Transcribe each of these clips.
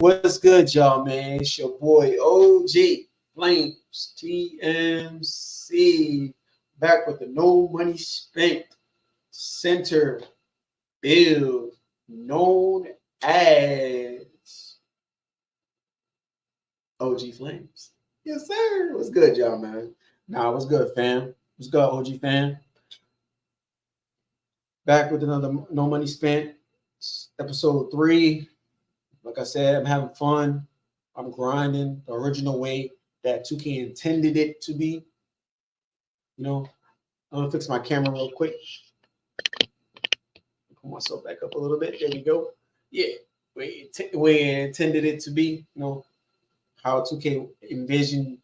What's good, y'all, man? It's your boy OG Flames TMC back with the No Money Spent Center build known as OG Flames. Yes, sir. What's good, y'all, man? Nah, what's good, fam? What's good, OG fam? Back with another No Money Spent, episode 3. Like I said, I'm having fun. I'm grinding the original way that 2K intended it to be. You know, I'm gonna fix my camera real quick. Pull myself back up a little bit. There we go. Yeah, way it intended it to be. You know, how 2K envisioned,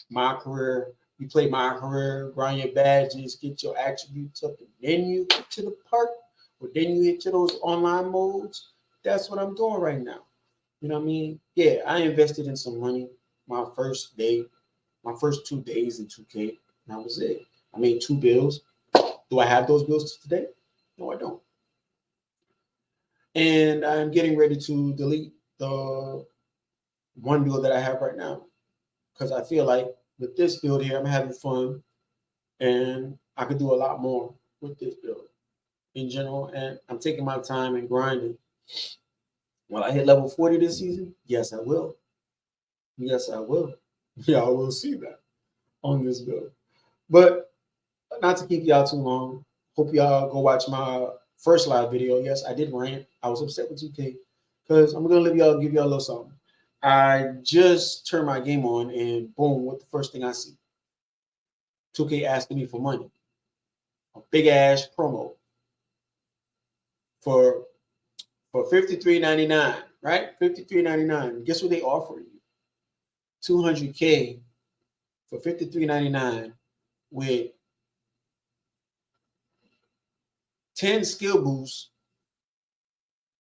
my career. You play my career, grind your badges, get your attributes up, and then you get to the park, or then you get to those online modes. That's what I'm doing right now. You know what I mean? Yeah, I invested in some money my first 2 days in 2K, and that was it. I made 2 bills. Do I have those bills today? No, I don't. And I'm getting ready to delete the one bill that I have right now because I feel like with this build here, I'm having fun and I could do a lot more with this build in general. And I'm taking my time and grinding. Will I hit level 40 this season? Yes, I will. Yes, I will. Y'all will see that on this build. But not to keep y'all too long, hope y'all go watch my first live video. Yes, I did rant. I was upset with 2K because I'm going to give y'all a little something. I just turned my game on and boom, what the first thing I see? 2K asking me for money. A big ass promo for $53.99, right? $53.99. Guess what they offer you? $200K for $53.99 with 10 skill boosts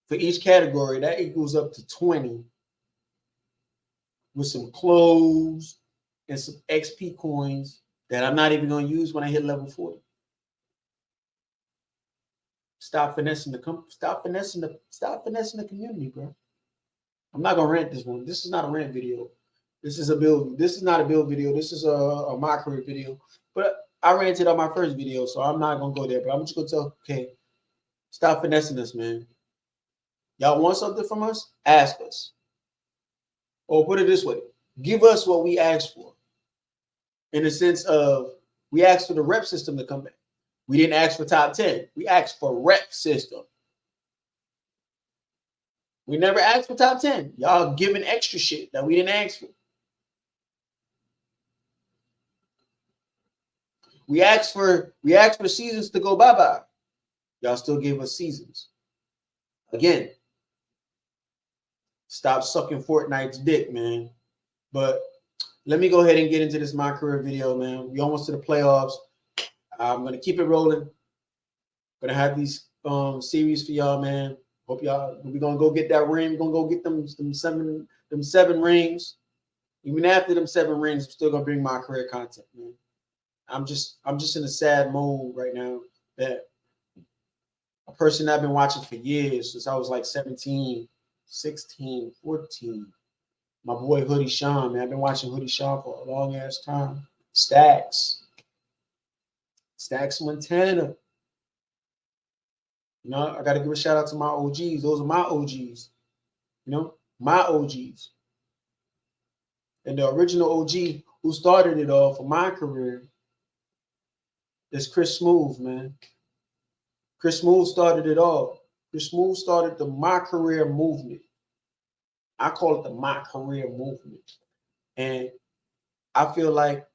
for each category. That equals up to 20 with some clothes and some XP coins that I'm not even going to use when I hit level 40. Stop finessing the community, bro. I'm not gonna rant this one. This is not a rant video. This is a build. This is not a build video. This is a my career video. But I ranted on my first video, so I'm not gonna go there. But I'm just gonna tell, okay, stop finessing us, man. Y'all want something from us? Ask us. Or put it this way: give us what we asked for. In the sense of we asked for the rep system to come back. We didn't ask for top 10. We asked for rep system. We never asked for top 10. Y'all giving extra shit that we didn't ask for. We asked for seasons to go bye-bye. Y'all still gave us seasons. Again, stop sucking Fortnite's dick, man. But let me go ahead and get into this my career video, man. We almost to the playoffs. I'm gonna keep it rolling. Gonna have these series for y'all, man. Hope y'all. We're gonna go get that ring. We're gonna go get them seven rings. Even after them 7 rings, I'm still gonna bring my career content, man. I'm just in a sad mode right now that a person I've been watching for years since I was like 17, 16, 14. My boy Hoodie Sean, man. I've been watching Hoodie Sean for a long ass time. Stacks Montana. You know, I got to give a shout out to my OGs. Those are my OGs. You know, my OGs. And the original OG who started it all for my career is Chris Smooth, man. Chris Smooth started it all. Chris Smooth started the My Career movement. I call it the My Career movement. And I feel like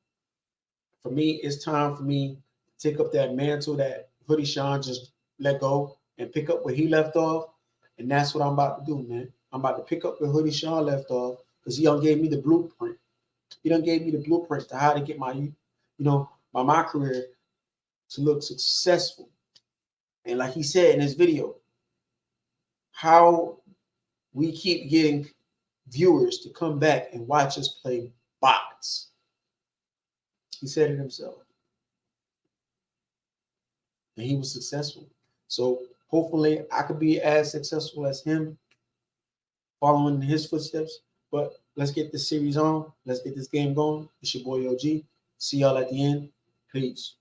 for me, it's time for me to take up that mantle that Hoodie Sean just let go and pick up where he left off. And that's what I'm about to do, man. I'm about to pick up where Hoodie Sean left off because he done gave me the blueprint. He done gave me the blueprint to how to get my career to look successful. And like he said in his video, how we keep getting viewers to come back and watch us play bots. He said it himself. And he was successful. So hopefully I could be as successful as him. following in his footsteps. But let's get this series on. Let's get this game going. It's your boy OG. See y'all at the end. Peace.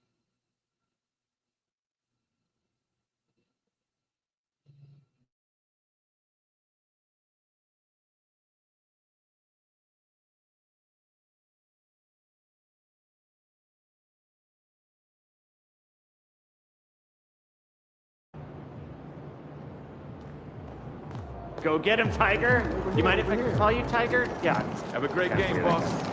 Go get him, Tiger. You mind if I call you Tiger? Yeah. Have a great game, boss.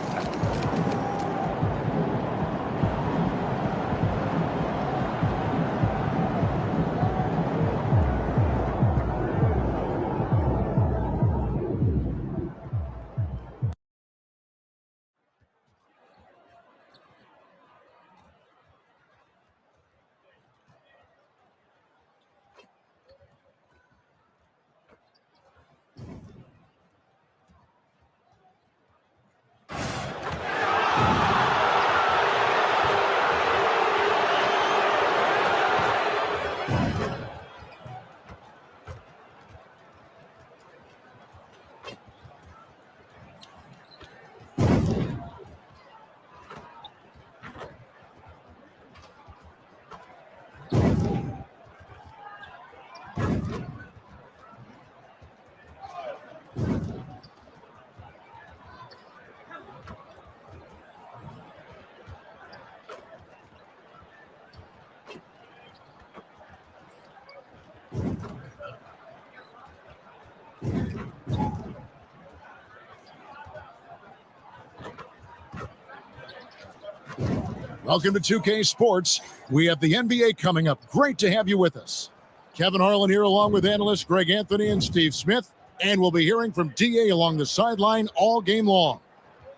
Welcome to 2K Sports. We have the NBA coming up. Great to have you with us. Kevin Harlan here along with analysts Greg Anthony and Steve Smith. And we'll be hearing from DA along the sideline all game long.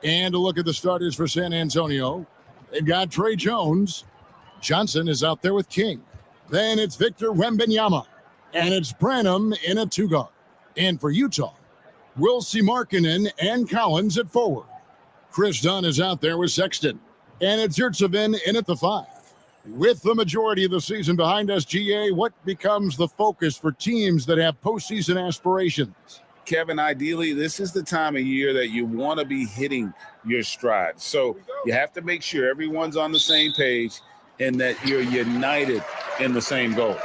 And a look at the starters for San Antonio. They've got Trey Jones. Johnson is out there with King. Then it's Victor Wembanyama. And it's Branham in a two-guard. And for Utah, we'll see Markkanen and Collins at forward. Chris Dunn is out there with Sexton. And it's Yurtsevin in at the 5. With the majority of the season behind us, GA, what becomes the focus for teams that have postseason aspirations? Kevin, ideally, this is the time of year that you want to be hitting your stride. So you have to make sure everyone's on the same page and that you're united in the same goal.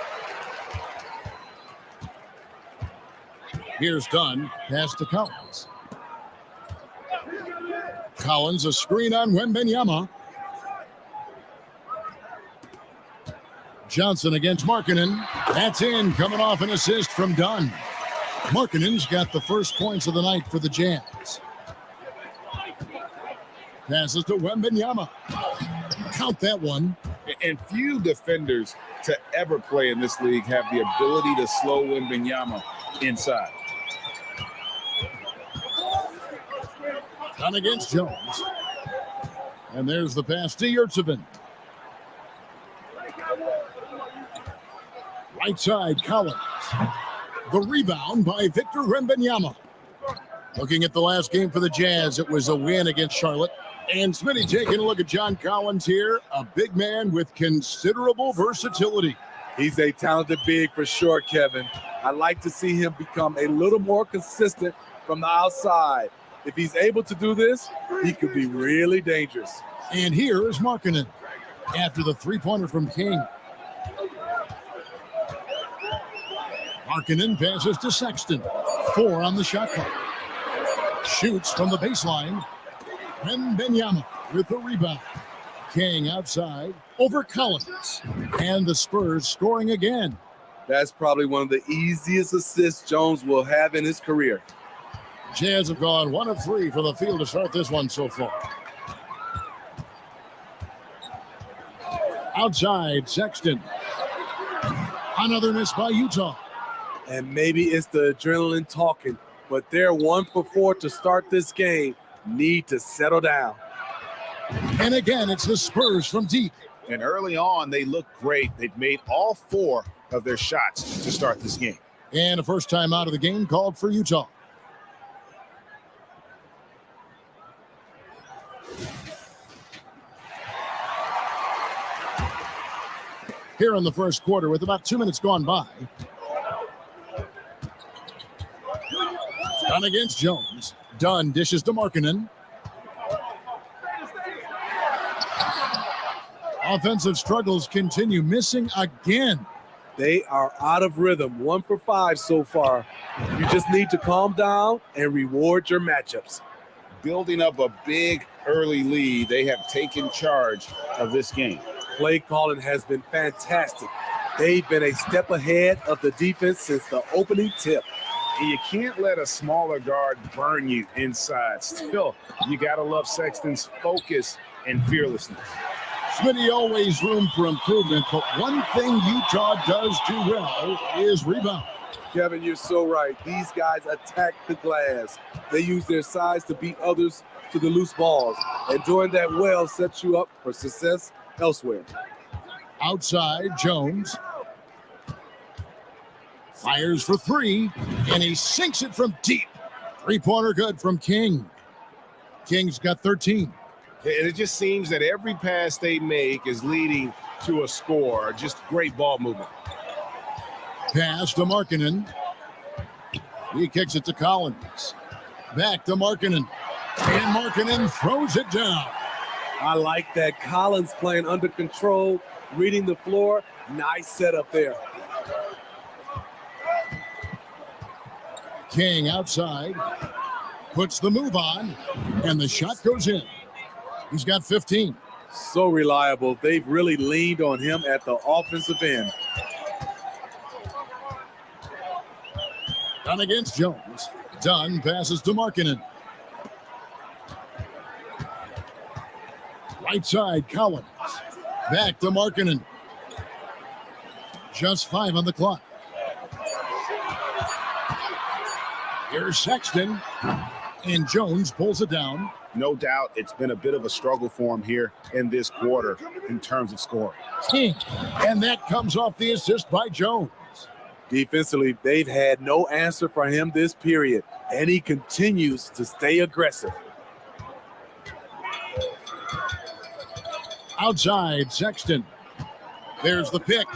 Here's Dunn, pass to Collins. Collins, a screen on Wembanyama. Johnson against Markkanen. That's in, coming off an assist from Dunn. Markkanen's got the first points of the night for the Jazz. Passes to Wembanyama. Count that one. And few defenders to ever play in this league have the ability to slow Wembanyama inside. Dunn against Jones. And there's the pass to Yurtsevin. Right side, Collins. The rebound by Victor Wembanyama. Looking at the last game for the Jazz, it was a win against Charlotte. And Smitty taking a look at John Collins here, a big man with considerable versatility. He's a talented big for sure, Kevin. I'd like to see him become a little more consistent from the outside. If he's able to do this, he could be really dangerous. And here is Markkanen after the three-pointer from King. Markkanen passes to Sexton. 4 on the shot clock. Shoots from the baseline. Wembanyama with the rebound. King outside over Collins. And the Spurs scoring again. That's probably one of the easiest assists Jones will have in his career. Jazz have gone 1 of 3 for the field to start this one so far. Outside, Sexton. Another miss by Utah. And maybe it's the adrenaline talking, but they're 1 for 4 to start this game. Need to settle down. And again, it's the Spurs from deep. And early on, they look great. They've made all 4 of their shots to start this game. And a first time out of the game called for Utah. Here in the first quarter with about 2 minutes gone by. Done against Jones. Dunn dishes to Markkanen. Offensive struggles continue, missing again. They are out of rhythm. 1 for 5 so far. You just need to calm down and reward your matchups. Building up a big early lead, they have taken charge of this game. Play calling has been fantastic. They've been a step ahead of the defense since the opening tip. And you can't let a smaller guard burn you inside. Still, you got to love Sexton's focus and fearlessness. Smitty, always room for improvement, but one thing Utah does do well is rebound. Kevin, you're so right. These guys attack the glass. They use their size to beat others to the loose balls. And doing that well sets you up for success elsewhere. Outside, Jones fires for 3, and he sinks it from deep. 3-pointer good from King. King's got 13. And it just seems that every pass they make is leading to a score. Just great ball movement. Pass to Markkanen. He kicks it to Collins. Back to Markkanen. And Markkanen throws it down. I like that. Collins playing under control, reading the floor. Nice setup there. King outside. Puts the move on. And the shot goes in. He's got 15. So reliable. They've really leaned on him at the offensive end. Dunn against Jones. Dunn passes to Markkanen. Right side, Collins. Back to Markkanen. Just 5 on the clock. Here's Sexton. And Jones pulls it down. No doubt it's been a bit of a struggle for him here in this quarter in terms of scoring. And that comes off the assist by Jones. Defensively, they've had no answer for him this period, and he continues to stay aggressive. Outside, Sexton. There's the pick.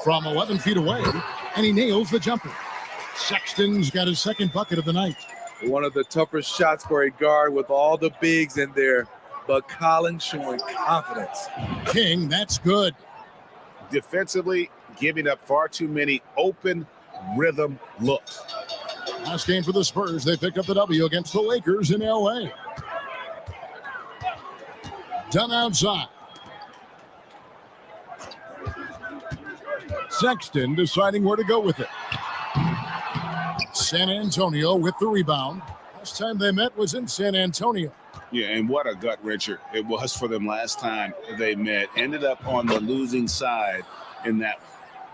From 11 feet away, and he nails the jumper. Sexton's got his second bucket of the night. One of the toughest shots for a guard with all the bigs in there, but Collins showing confidence. King, that's good. Defensively, giving up far too many open rhythm looks. Last game for the Spurs, they picked up the W against the Lakers in LA. Done outside. Sexton deciding where to go with it. San Antonio with the rebound. Last time they met was in San Antonio. Yeah, and what a gut wrencher it was for them last time they met. Ended up on the losing side in that.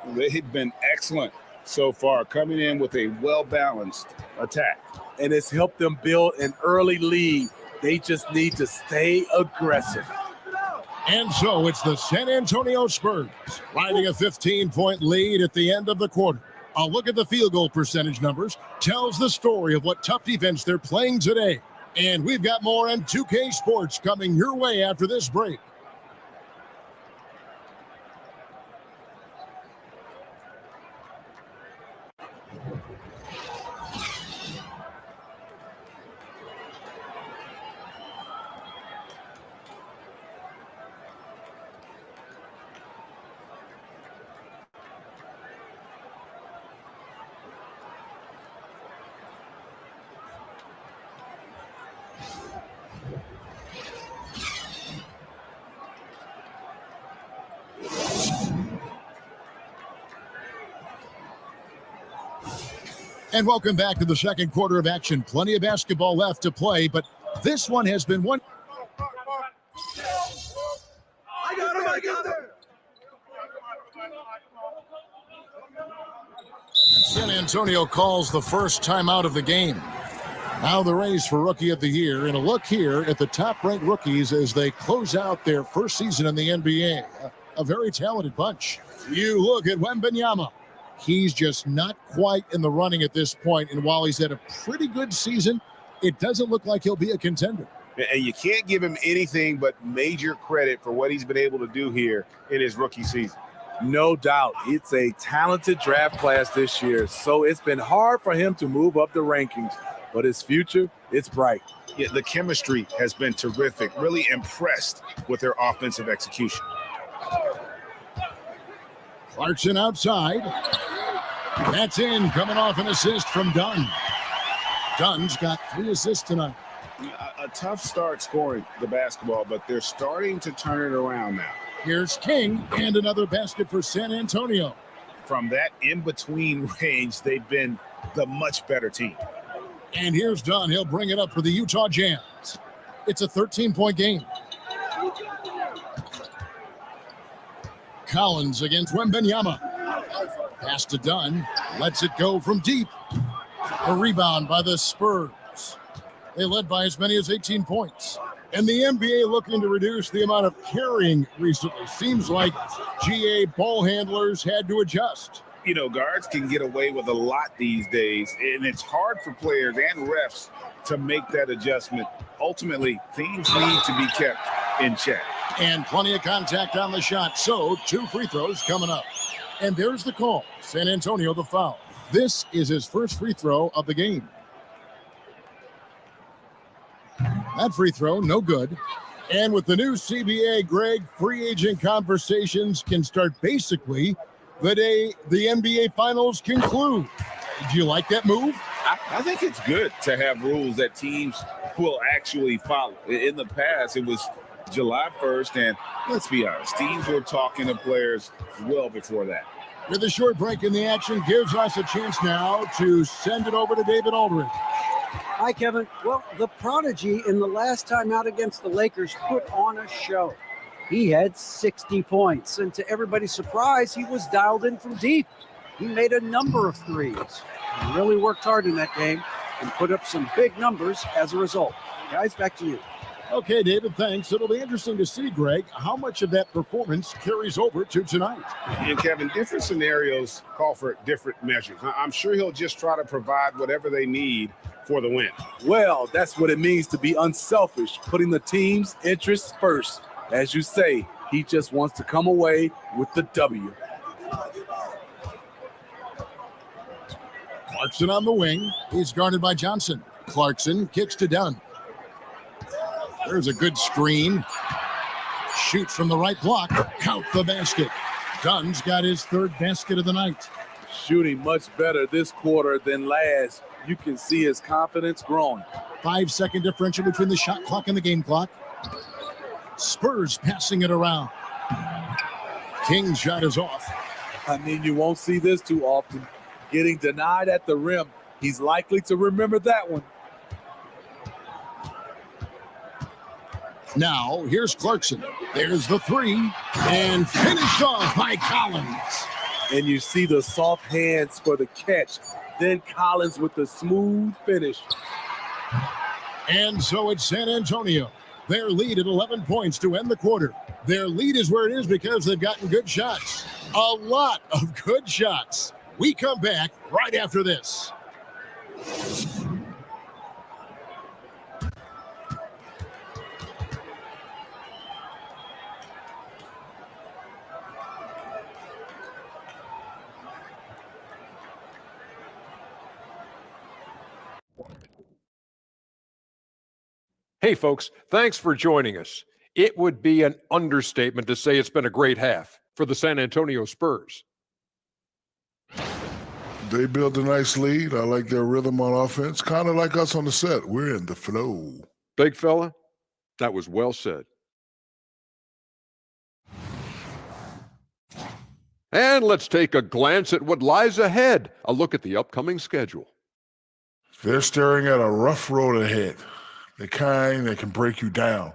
They've been excellent so far, coming in with a well-balanced attack. And it's helped them build an early lead. They just need to stay aggressive. And so it's the San Antonio Spurs riding a 15-point lead at the end of the quarter. A look at the field goal percentage numbers tells the story of what tough defense they're playing today. And we've got more on 2K Sports coming your way after this break. And welcome back to the second quarter of action. Plenty of basketball left to play, but this one has been one. I got him. San Antonio calls the first timeout of the game. Now the race for Rookie of the Year, and a look here at the top-ranked rookies as they close out their first season in the NBA. A very talented bunch. You look at Wembanyama. He's just not quite in the running at this point, and while he's had a pretty good season, it doesn't look like he'll be a contender. And you can't give him anything but major credit for what he's been able to do here in his rookie season. No doubt. It's a talented draft class this year, so it's been hard for him to move up the rankings, but his future, it's bright. Yeah, the chemistry has been terrific. Really impressed with their offensive execution. Clarkson outside. That's in, coming off an assist from Dunn. Dunn's got 3 assists tonight. A tough start scoring the basketball, but they're starting to turn it around now. Here's King, and another basket for San Antonio. From that in-between range, they've been the much better team. And here's Dunn. He'll bring it up for the Utah Jazz. It's a 13-point game. Collins against Wembanyama. Pass to Dunn. Lets it go from deep. A rebound by the Spurs. They led by as many as 18 points. And the NBA looking to reduce the amount of carrying recently. Seems like GA ball handlers had to adjust. You know, guards can get away with a lot these days, and it's hard for players and refs to make that adjustment. Ultimately, things need to be kept in check. And plenty of contact on the shot. So 2 free throws coming up. And there's the call. San Antonio the foul. This is his first free throw of the game. That free throw, no good. And with the new CBA, Greg, free agent conversations can start basically the day the NBA Finals conclude. Did you like that move? I think it's good to have rules that teams will actually follow. In the past, it was July 1st, and let's be honest, teams were talking to players well before that. With a short break in the action, gives us a chance now to send it over to David Aldridge. Hi, Kevin. Well, the prodigy in the last time out against the Lakers put on a show. He had 60 points, and to everybody's surprise, he was dialed in from deep. He made a number of threes. He really worked hard in that game and put up some big numbers as a result. Guys, back to you. Okay, David, thanks. It'll be interesting to see, Greg, how much of that performance carries over to tonight. And Kevin, different scenarios call for different measures. I'm sure he'll just try to provide whatever they need for the win. Well, that's what it means to be unselfish, putting the team's interests first. As you say, he just wants to come away with the W. Clarkson on the wing. He's guarded by Johnson. Clarkson kicks to Dunn. There's a good screen. Shoots from the right block. Count the basket. Dunn's got his 3rd basket of the night. Shooting much better this quarter than last. You can see his confidence growing. 5-second differential between the shot clock and the game clock. Spurs passing it around. King's shot is off. I mean, you won't see this too often. Getting denied at the rim. He's likely to remember that one. Now, here's Clarkson. There's the 3. And finished off by Collins. And you see the soft hands for the catch. Then Collins with the smooth finish. And so it's San Antonio. Their lead at 11 points to end the quarter. Their lead is where it is because they've gotten good shots. A lot of good shots. We come back right after this. Hey, folks, thanks for joining us. It would be an understatement to say it's been a great half for the San Antonio Spurs. They built a nice lead. I like their rhythm on offense. Kind of like us on the set. We're in the flow. Big fella, that was well said. And let's take a glance at what lies ahead. A look at the upcoming schedule. They're staring at a rough road ahead. The kind that can break you down.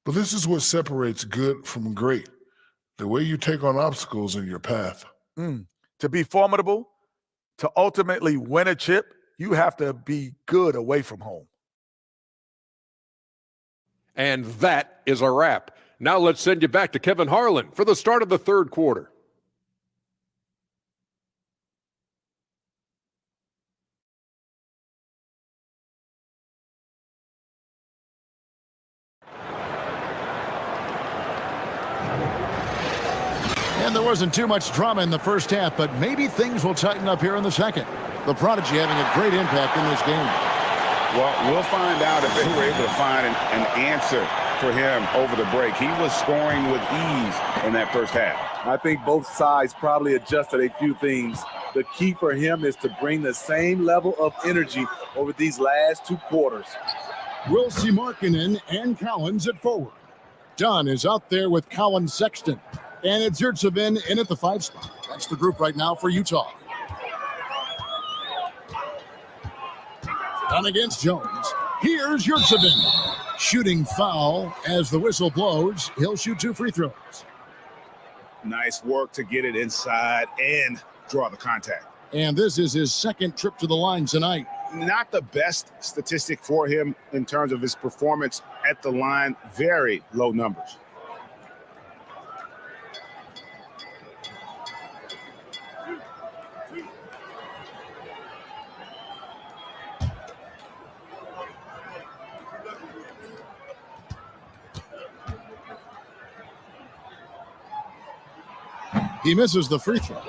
But this is what separates good from great. The way you take on obstacles in your path. To be formidable, to ultimately win a chip, you have to be good away from home. And that is a wrap. Now let's send you back to Kevin Harlan for the start of the 3rd quarter. And there wasn't too much drama in the first half, but maybe things will tighten up here in the second. The Prodigy having a great impact in this game. Well, we'll find out if they were able to find an answer for him over the break. He was scoring with ease in that first half. I think both sides probably adjusted a few things. The key for him is to bring the same level of energy over these last 2 quarters. We'll see Markkanen and Collins at forward. Dunn is out there with Colin Sexton. And it's Yurtseven in at the 5 spot. That's the group right now for Utah. Dunn against Jones. Here's Yurtseven. Shooting foul as the whistle blows. He'll shoot 2 free throws. Nice work to get it inside and draw the contact. And this is his second trip to the line tonight. Not the best statistic for him in terms of his performance at the line. Very low numbers. He misses the free throw.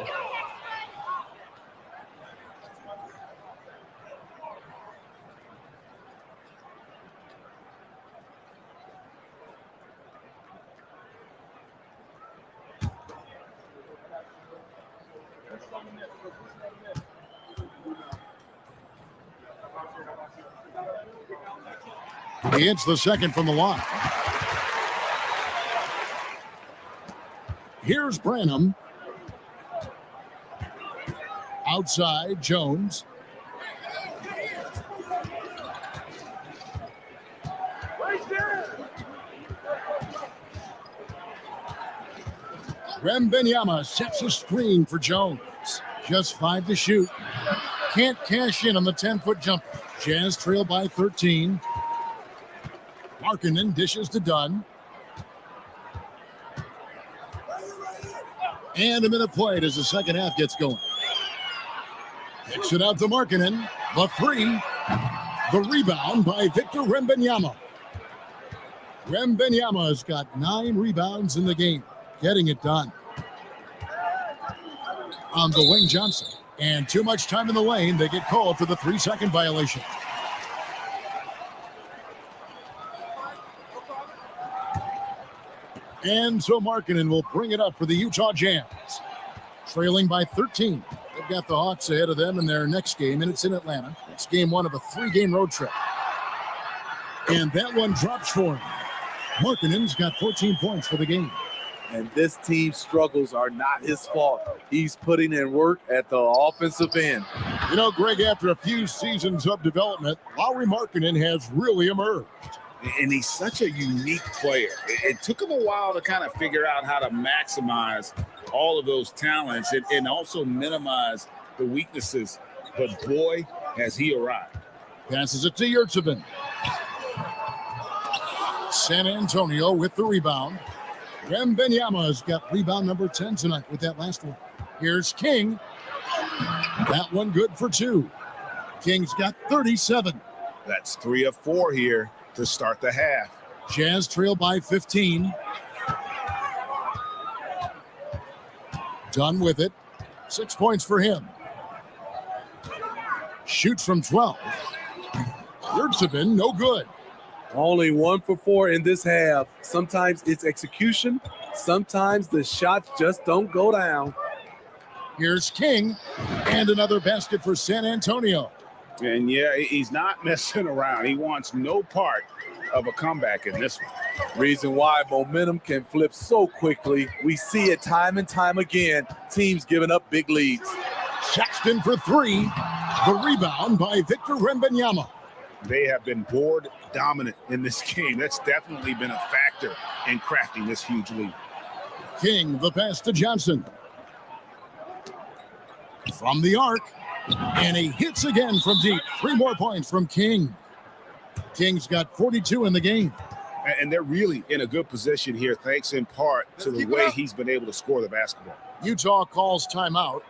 He hits the second from the line. Here's Branham. Outside, Jones. Wembanyama sets a screen for Jones. Just 5 to shoot. Can't cash in on the 10-foot jumper. Jazz trail by 13. Markkanen dishes to Dunn. And a minute played as the second half gets going. Kicks it out to Markkanen. The 3. The rebound by Victor Wembanyama. Wembanyama's got 9 rebounds in the game. Getting it done. On the wing, Johnson. And too much time in the lane. They get called for the 3-second violation. And so Markkanen will bring it up for the Utah Jazz. Trailing by 13. They've got the Hawks ahead of them in their next game, and it's in Atlanta. It's game 1 of a 3-game road trip. And that one drops for him. Markkanen's got 14 points for the game. And this team's struggles are not his fault. He's putting in work at the offensive end. You know, Greg, after a few seasons of development, Lauri Markkanen has really emerged. And he's such a unique player. It took him a while to kind of figure out how to maximize all of those talents and also minimize the weaknesses. But boy, has he arrived. Passes it to Yurtseven. San Antonio with the rebound. Wembanyama's got rebound number 10 tonight with that last one. Here's King. That one good for 2. King's got 37. That's 3 of 4 here to start the half. Jazz trail by 15. Done with it. 6 points for him. Shoots from 12. Yurtseven, no good. Only 1 for 4 in this half. Sometimes it's execution. Sometimes the shots just don't go down. Here's King. And another basket for San Antonio. And yeah, he's not messing around. He wants no part of a comeback in this one. Reason why momentum can flip so quickly. We see it time and time again. Teams giving up big leads. Sexton for 3. The rebound by Victor Wembanyama. They have been board dominant in this game. That's definitely been a factor in crafting this huge lead. King, the pass to Johnson. From the arc. And he hits again from deep. 3 more points from King. King's got 42 in the game. And they're really in a good position here, thanks in part to the way he's been able to score the basketball. Utah calls timeout.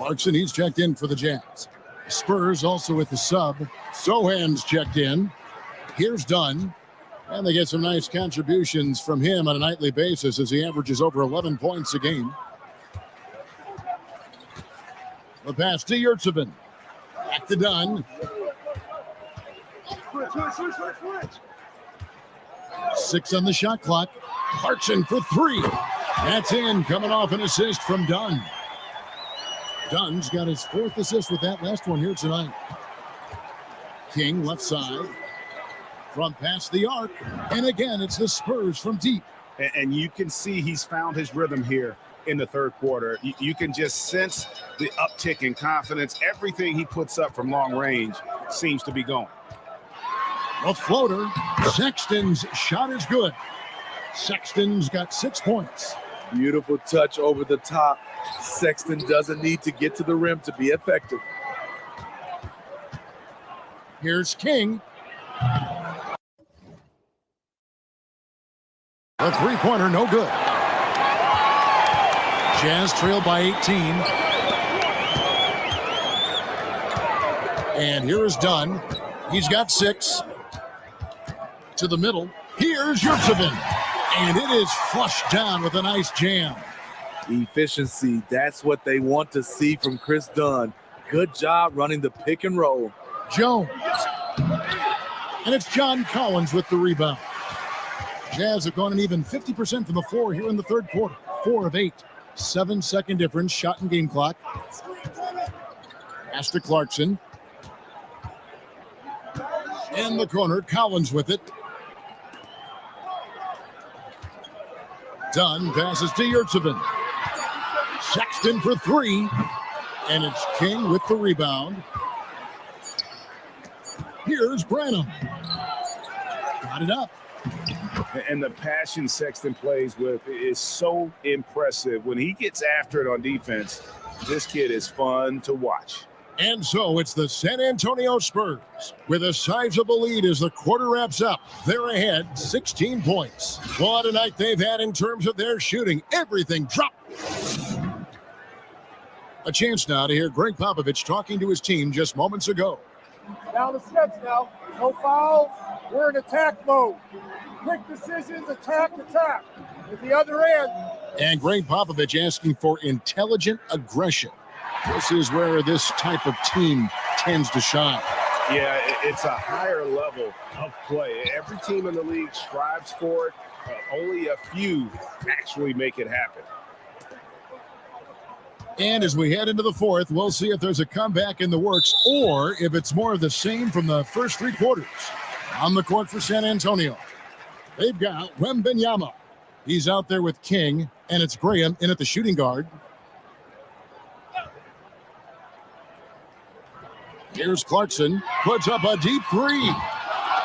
Clarkson, he's checked in for the Jazz. Spurs also with the sub. Sohan's checked in. Here's Dunn. And they get some nice contributions from him on a nightly basis as he averages over 11 points a game. The pass to Yurtsevin. Back to Dunn. 6 on the shot clock. Clarkson for 3. That's in, coming off an assist from Dunn. Dunn's got his 4th assist with that last one here tonight. King left side. From past the arc. And again, it's the Spurs from deep. And you can see he's found his rhythm here in the third quarter. You can just sense the uptick in confidence. Everything he puts up from long range seems to be going. A floater. Sexton's shot is good. Sexton's got 6 points. Beautiful touch over the top. Sexton doesn't need to get to the rim to be effective. Here's King. A three-pointer, no good. Jazz trail by 18. And here is Dunn. He's got 6. To the middle. Here's Yurtsevin. And it is flushed down with a nice jam. Efficiency, that's what they want to see from Chris Dunn. Good job running the pick and roll. Jones. And it's John Collins with the rebound. Jazz have gone an even 50% from the floor here in the third quarter. 4 of 8. 7-second difference, shot and game clock. Pass to Clarkson. In the corner, Collins with it. Dunn passes to Yurtsevin. Sexton for 3. And it's King with the rebound. Here's Branham. Got it up. And the passion Sexton plays with is so impressive. When he gets after it on defense, this kid is fun to watch. And so it's the San Antonio Spurs with a sizable lead as the quarter wraps up. They're ahead 16 points. What a night they've had in terms of their shooting. Everything dropped. A chance now to hear Greg Popovich talking to his team just moments ago. Down the stretch now. No fouls. We're in attack mode. Quick decisions, attack. At the other end. And Greg Popovich asking for intelligent aggression. This is where this type of team tends to shine. Yeah, it's a higher level of play. Every team in the league strives for it. Only a few actually make it happen. And as we head into the fourth, we'll see if there's a comeback in the works or if it's more of the same from the first 3 quarters. On the court for San Antonio, they've got Wembanyama. He's out there with King, and it's Graham in at the shooting guard. Here's Clarkson, puts up a deep 3.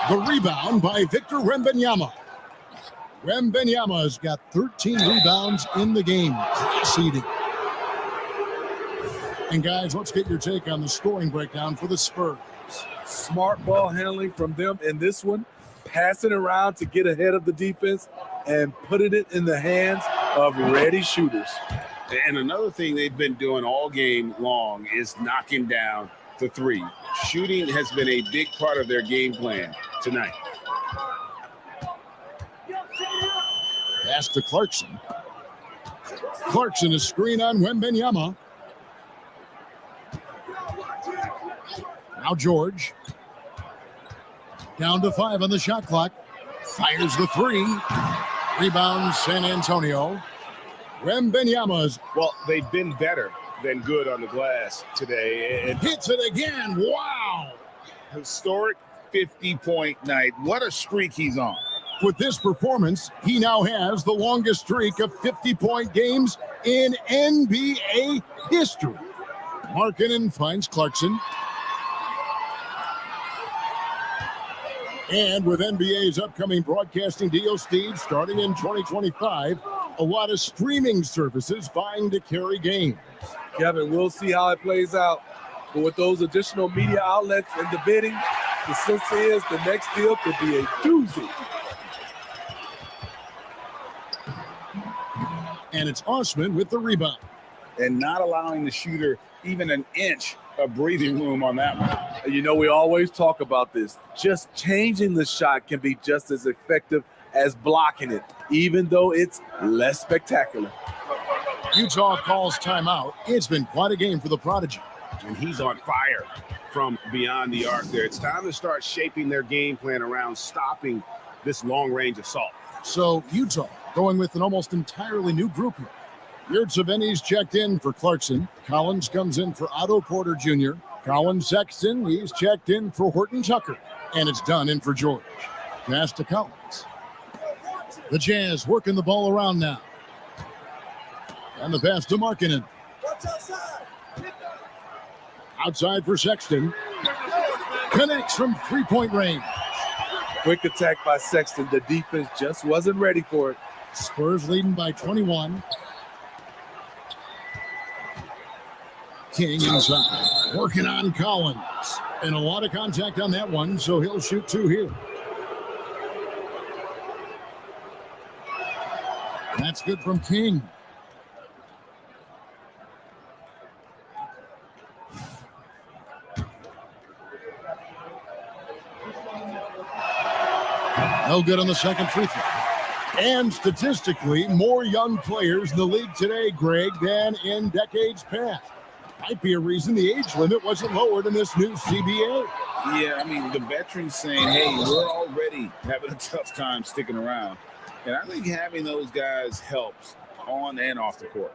The rebound by Victor Wembanyama. Wembanyama's got 13 rebounds in the game. Seeded. And guys, let's get your take on the scoring breakdown for the Spurs. Smart ball handling from them in this one, passing around to get ahead of the defense and putting it in the hands of ready shooters. And another thing they've been doing all game long is knocking down the 3. Shooting has been a big part of their game plan tonight. Pass to Clarkson. Clarkson is screen on Wembanyama. Now George. Down to 5 on the shot clock. Fires the 3. Rebounds San Antonio. Wembanyama's. Well, they've been better than good on the glass today. And hits it again. Wow. Historic 50-point night. What a streak he's on. With this performance, he now has the longest streak of 50-point games in NBA history. Markkanen finds Clarkson. And with NBA's upcoming broadcasting deal, Steve, starting in 2025, a lot of streaming services vying to carry games. Kevin, we'll see how it plays out. But with those additional media outlets in the bidding, the sense is the next deal could be a doozy. And it's Osman with the rebound. and not allowing the shooter even an inch of breathing room on that one. You know, we always talk about this. Just changing the shot can be just as effective as blocking it, even though it's less spectacular. Utah calls timeout. It's been quite a game for the Prodigy. And he's on fire from beyond the arc there. It's time to start shaping their game plan around stopping this long-range assault. So Utah going with an almost entirely new group here. Yurtseven's checked in for Clarkson. Collins comes in for Otto Porter Jr. Colin Sexton, he's checked in for Horton Tucker. And it's done in for George. Pass to Collins. The Jazz working the ball around now. And the pass to Markkanen. Outside for Sexton. Connects from three-point range. Quick attack by Sexton. The defense just wasn't ready for it. Spurs leading by 21. King inside. Working on Collins. And a lot of contact on that one, so he'll shoot two here. That's good from King. No good on the second free throw. And statistically, more young players in the league today, Greg, than in decades past. Might be a reason the age limit wasn't lowered in this new CBA. Yeah, I mean, the veterans saying, hey, we're already having a tough time sticking around. And I think having those guys helps on and off the court.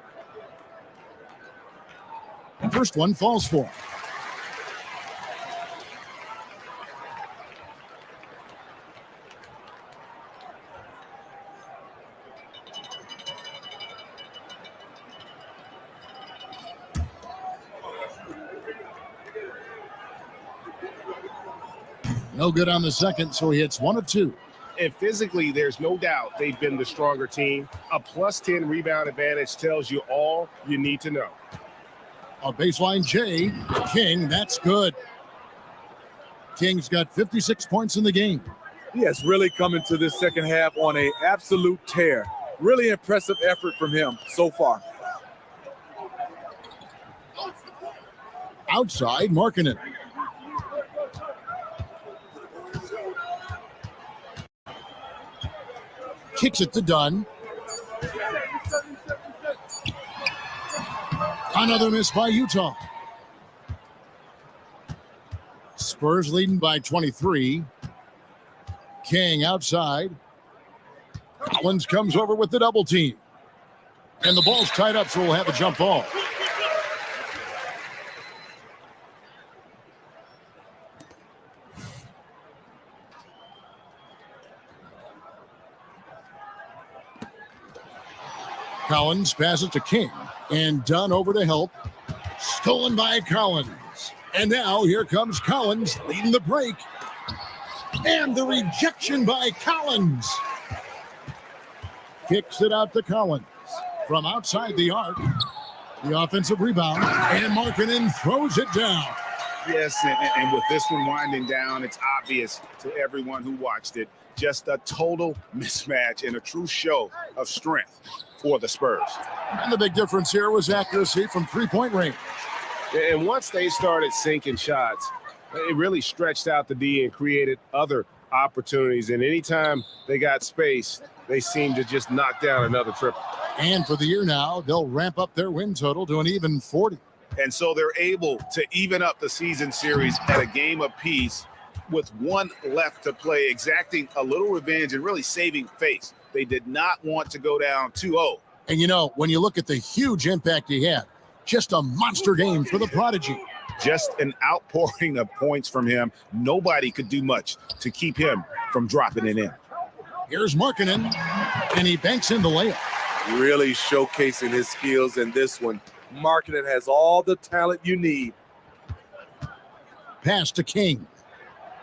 First one falls for him. No good on the second, so he hits 1 of 2. And physically, there's no doubt they've been the stronger team. A plus 10 rebound advantage tells you all you need to know. A baseline J. King, that's good. King's got 56 points in the game. He has really come into this second half on an absolute tear. Really impressive effort from him so far. Outside, Markkanen. Kicks it to Dunn. Another miss by Utah. Spurs leading by 23. King outside. Collins comes over with the double team. And the ball's tied up, so we'll have a jump ball. Collins passes to King, and Dunn over to help. Stolen by Collins. And now here comes Collins leading the break. And the rejection by Collins. Kicks it out to Collins from outside the arc. The offensive rebound, and Markkanen throws it down. Yes, and with this one winding down, it's obvious to everyone who watched it. Just a total mismatch and a true show of strength for the Spurs. And the big difference here was accuracy from three-point range. And once they started sinking shots, it really stretched out the D and created other opportunities. And anytime they got space, they seemed to just knock down another triple. And for the year now, they'll ramp up their win total to an even 40. And so they're able to even up the season series at a game apiece with one left to play, exacting a little revenge and really saving face. They did not want to go down 2-0. And you know, when you look at the huge impact he had, just a monster game for the Prodigy. Just an outpouring of points from him. Nobody could do much to keep him from dropping it in. Here's Markkanen, and he banks in the layup. Really showcasing his skills in this one. Markkanen has all the talent you need. Pass to King.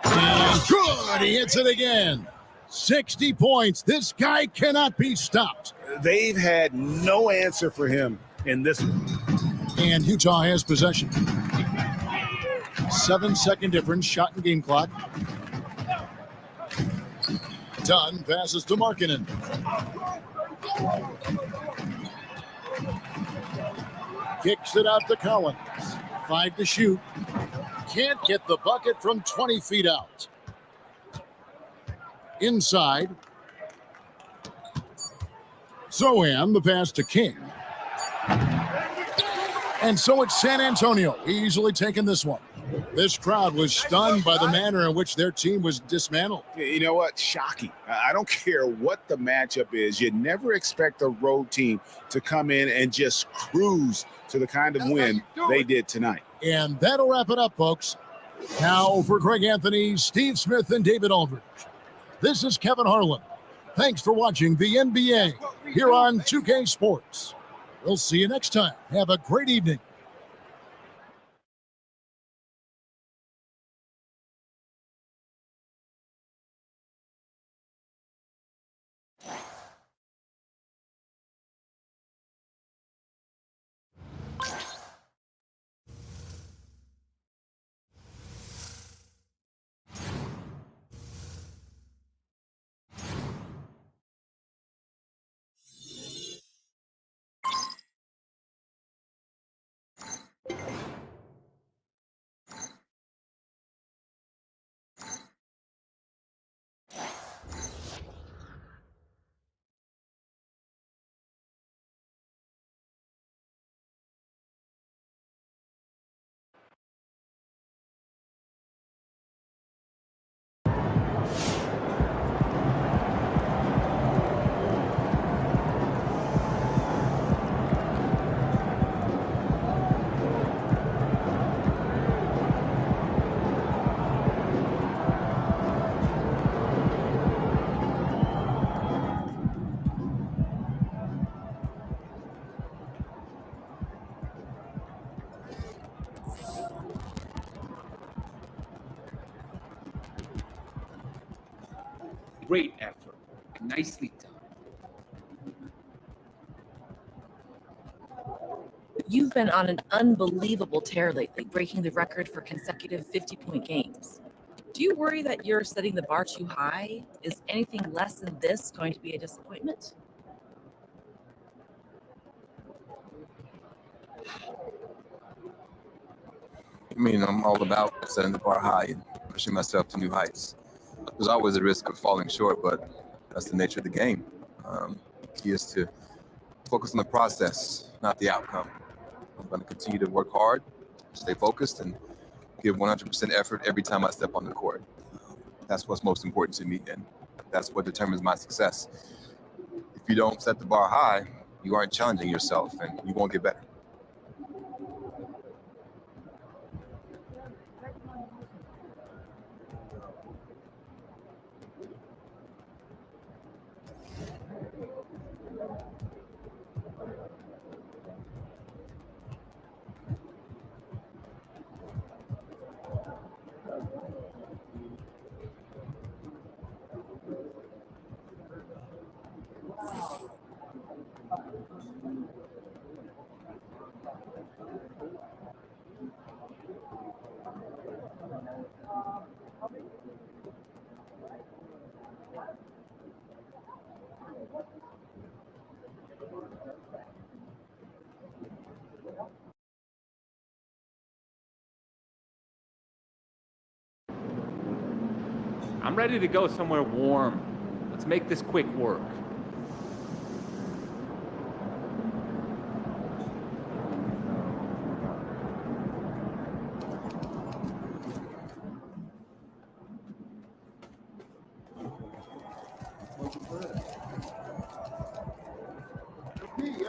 And good, he hits it again. 60 points. This guy cannot be stopped. They've had no answer for him in this one. And Utah has possession. 7-second difference, shot and game clock. Dunn passes to Markkanen. Kicks it out to Collins. 5 to shoot. Can't get the bucket from 20 feet out. Inside. Zohan, the pass to King. And so it's San Antonio easily taking this one. This crowd was stunned by the manner in which their team was dismantled. You know what? Shocking. I don't care what the matchup is. You never expect a road team to come in and just cruise to the kind of win they did tonight. And that'll wrap it up, folks. Now for Greg Anthony, Steve Smith, and David Aldridge. This is Kevin Harlan. Thanks for watching the NBA here on 2K Sports. We'll see you next time. Have a great evening. Great effort. Nicely done. You've been on an unbelievable tear lately, breaking the record for consecutive 50-point games. Do you worry that you're setting the bar too high? Is anything less than this going to be a disappointment? I mean, I'm all about setting the bar high and pushing myself to new heights. There's always a risk of falling short, but that's the nature of the game. Key is to focus on the process, not the outcome. I'm going to continue to work hard, stay focused, and give 100% effort every time I step on the court. That's what's most important to me, and that's what determines my success. If you don't set the bar high, you aren't challenging yourself, and you won't get better. I'm ready to go somewhere warm. Let's make this quick work.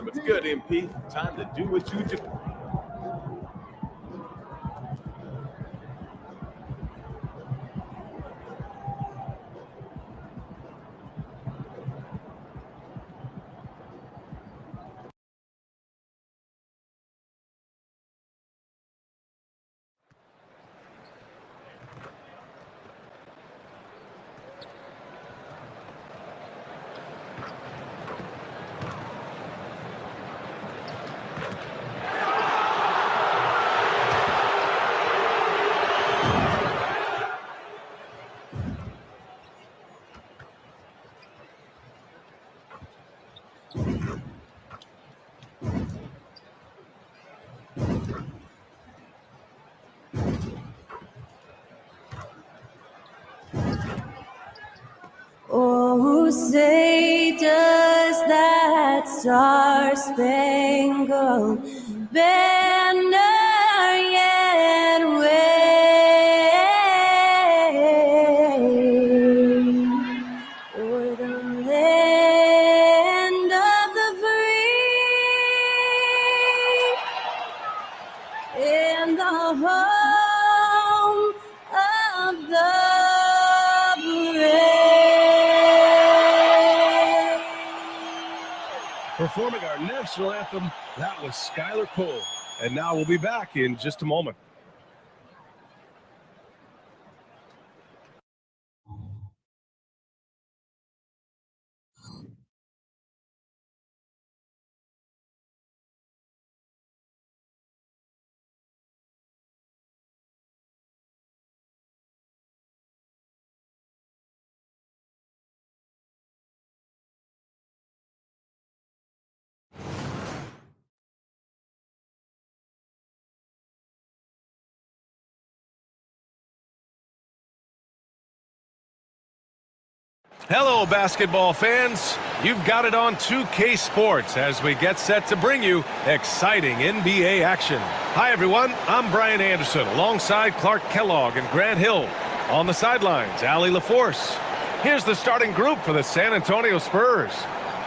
What's good, MP? Time to do what you do. Oh, say does that star-spangled banner yet wave o'er the land of the free and the home of the brave. Performing our national anthem, that was Skylar Cole. And now we'll be back in just a moment. Hello, basketball fans. You've got it on 2K Sports as we get set to bring you exciting NBA action. Hi, everyone. I'm Brian Anderson alongside Clark Kellogg and Grant Hill. On the sidelines, Allie LaForce. Here's the starting group for the San Antonio Spurs.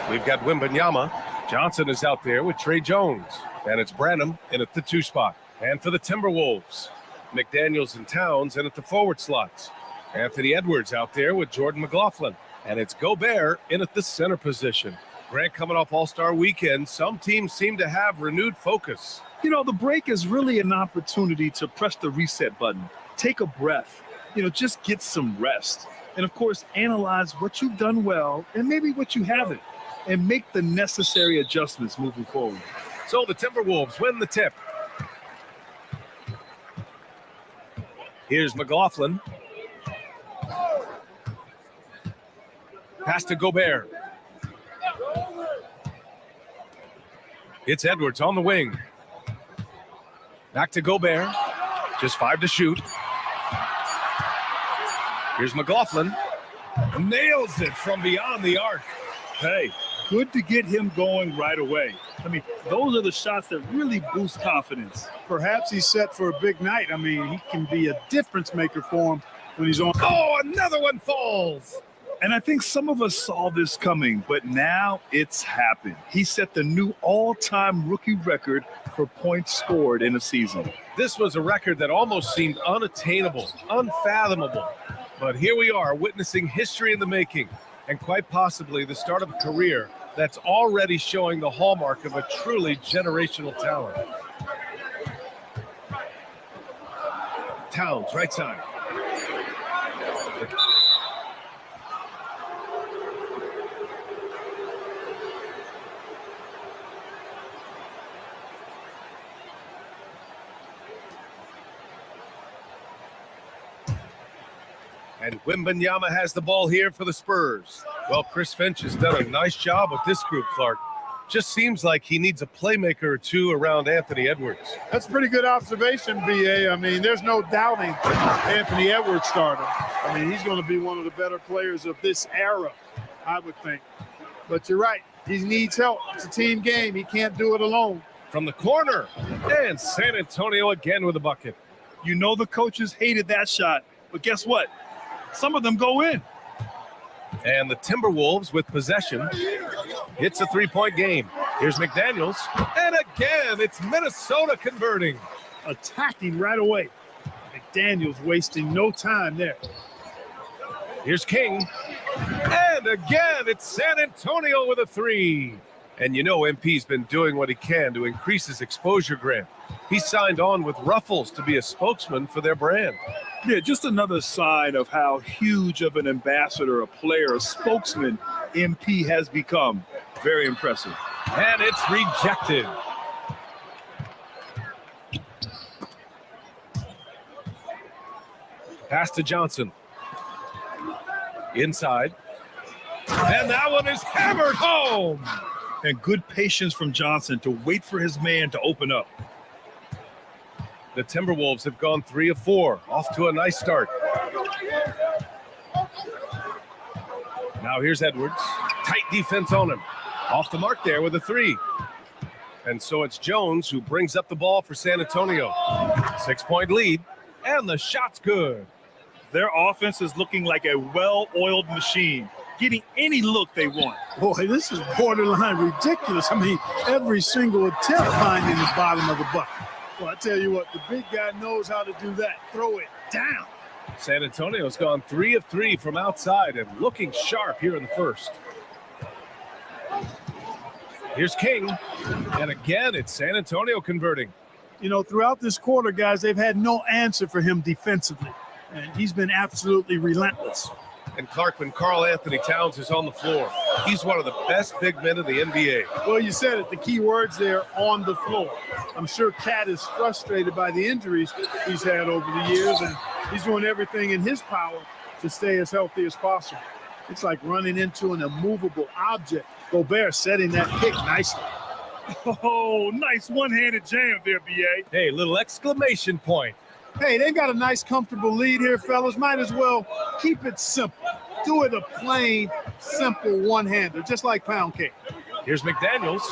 We've got Wembanyama. Johnson is out there with Trey Jones. And it's Branham in at the 2 spot. And for the Timberwolves, McDaniels and Towns in at the forward slots. Anthony Edwards out there with Jordan McLaughlin. And it's Gobert in at the center position. Grant, coming off All-Star Weekend, some teams seem to have renewed focus. You know, the break is really an opportunity to press the reset button, take a breath, just get some rest. And, of course, analyze what you've done well and maybe what you haven't, and make the necessary adjustments moving forward. So the Timberwolves win the tip. Here's McLaughlin. Pass to Gobert. It's Edwards on the wing. Back to Gobert. Just 5 to shoot. Here's McLaughlin. Nails it from beyond the arc. Hey, good to get him going right away. I mean, those are the shots that really boost confidence. Perhaps he's set for a big night. I mean, he can be a difference maker for him when he's on. Oh, another one falls. And I think some of us saw this coming, but now it's happened. He set the new all-time rookie record for points scored in a season. This was a record that almost seemed unattainable, unfathomable. But here we are, witnessing history in the making, and quite possibly the start of a career that's already showing the hallmark of a truly generational talent. Towns, right side. And Wembanyama has the ball here for the Spurs. Well, Chris Finch has done a nice job with this group, Clark. Just seems like he needs a playmaker or two around Anthony Edwards. That's a pretty good observation, B.A. I mean, there's no doubting Anthony Edwards starter. I mean, he's going to be one of the better players of this era, I would think. But you're right. He needs help. It's a team game. He can't do it alone. From the corner. And San Antonio again with a bucket. You know the coaches hated that shot. But guess what? Some of them go in. And the Timberwolves with possession. It's a 3-point game. Here's McDaniels. And again, it's Minnesota converting. Attacking right away. McDaniels wasting no time there. Here's King. And again, it's San Antonio with a 3. And you know MP's been doing what he can to increase his exposure, Grant. He signed on with Ruffles to be a spokesman for their brand. Yeah, just another sign of how huge of an ambassador, a player, a spokesman MP has become. Very impressive. And it's rejected. Pass to Johnson. Inside. And that one is hammered home. And good patience from Johnson to wait for his man to open up. The Timberwolves have gone 3 of 4, off to a nice start. Now here's Edwards. Tight defense on him. Off the mark there with a 3. And so it's Jones who brings up the ball for San Antonio. 6-point lead, and the shot's good. Their offense is looking like a well-oiled machine, getting any look they want. Boy, this is borderline ridiculous. I mean, every single attempt finding the bottom of the bucket. Well, I tell you what, the big guy knows how to do that. Throw it down. San Antonio's gone 3 of 3 from outside and looking sharp here in the first. Here's King, and again, it's San Antonio converting. You know, throughout this quarter, guys, they've had no answer for him defensively, and he's been absolutely relentless. And Clark, when Karl Anthony Towns is on the floor, he's one of the best big men in the NBA. Well, you said it, the key words there, on the floor. I'm sure Cat is frustrated by the injuries he's had over the years, and he's doing everything in his power to stay as healthy as possible. It's like running into an immovable object. Gobert setting that pick nicely. Oh, nice one-handed jam there, B.A. Hey, little exclamation point. Hey, they've got a nice, comfortable lead here, fellas. Might as well keep it simple. Do it a plain, simple one-hander, just like pound cake. Here's McDaniels.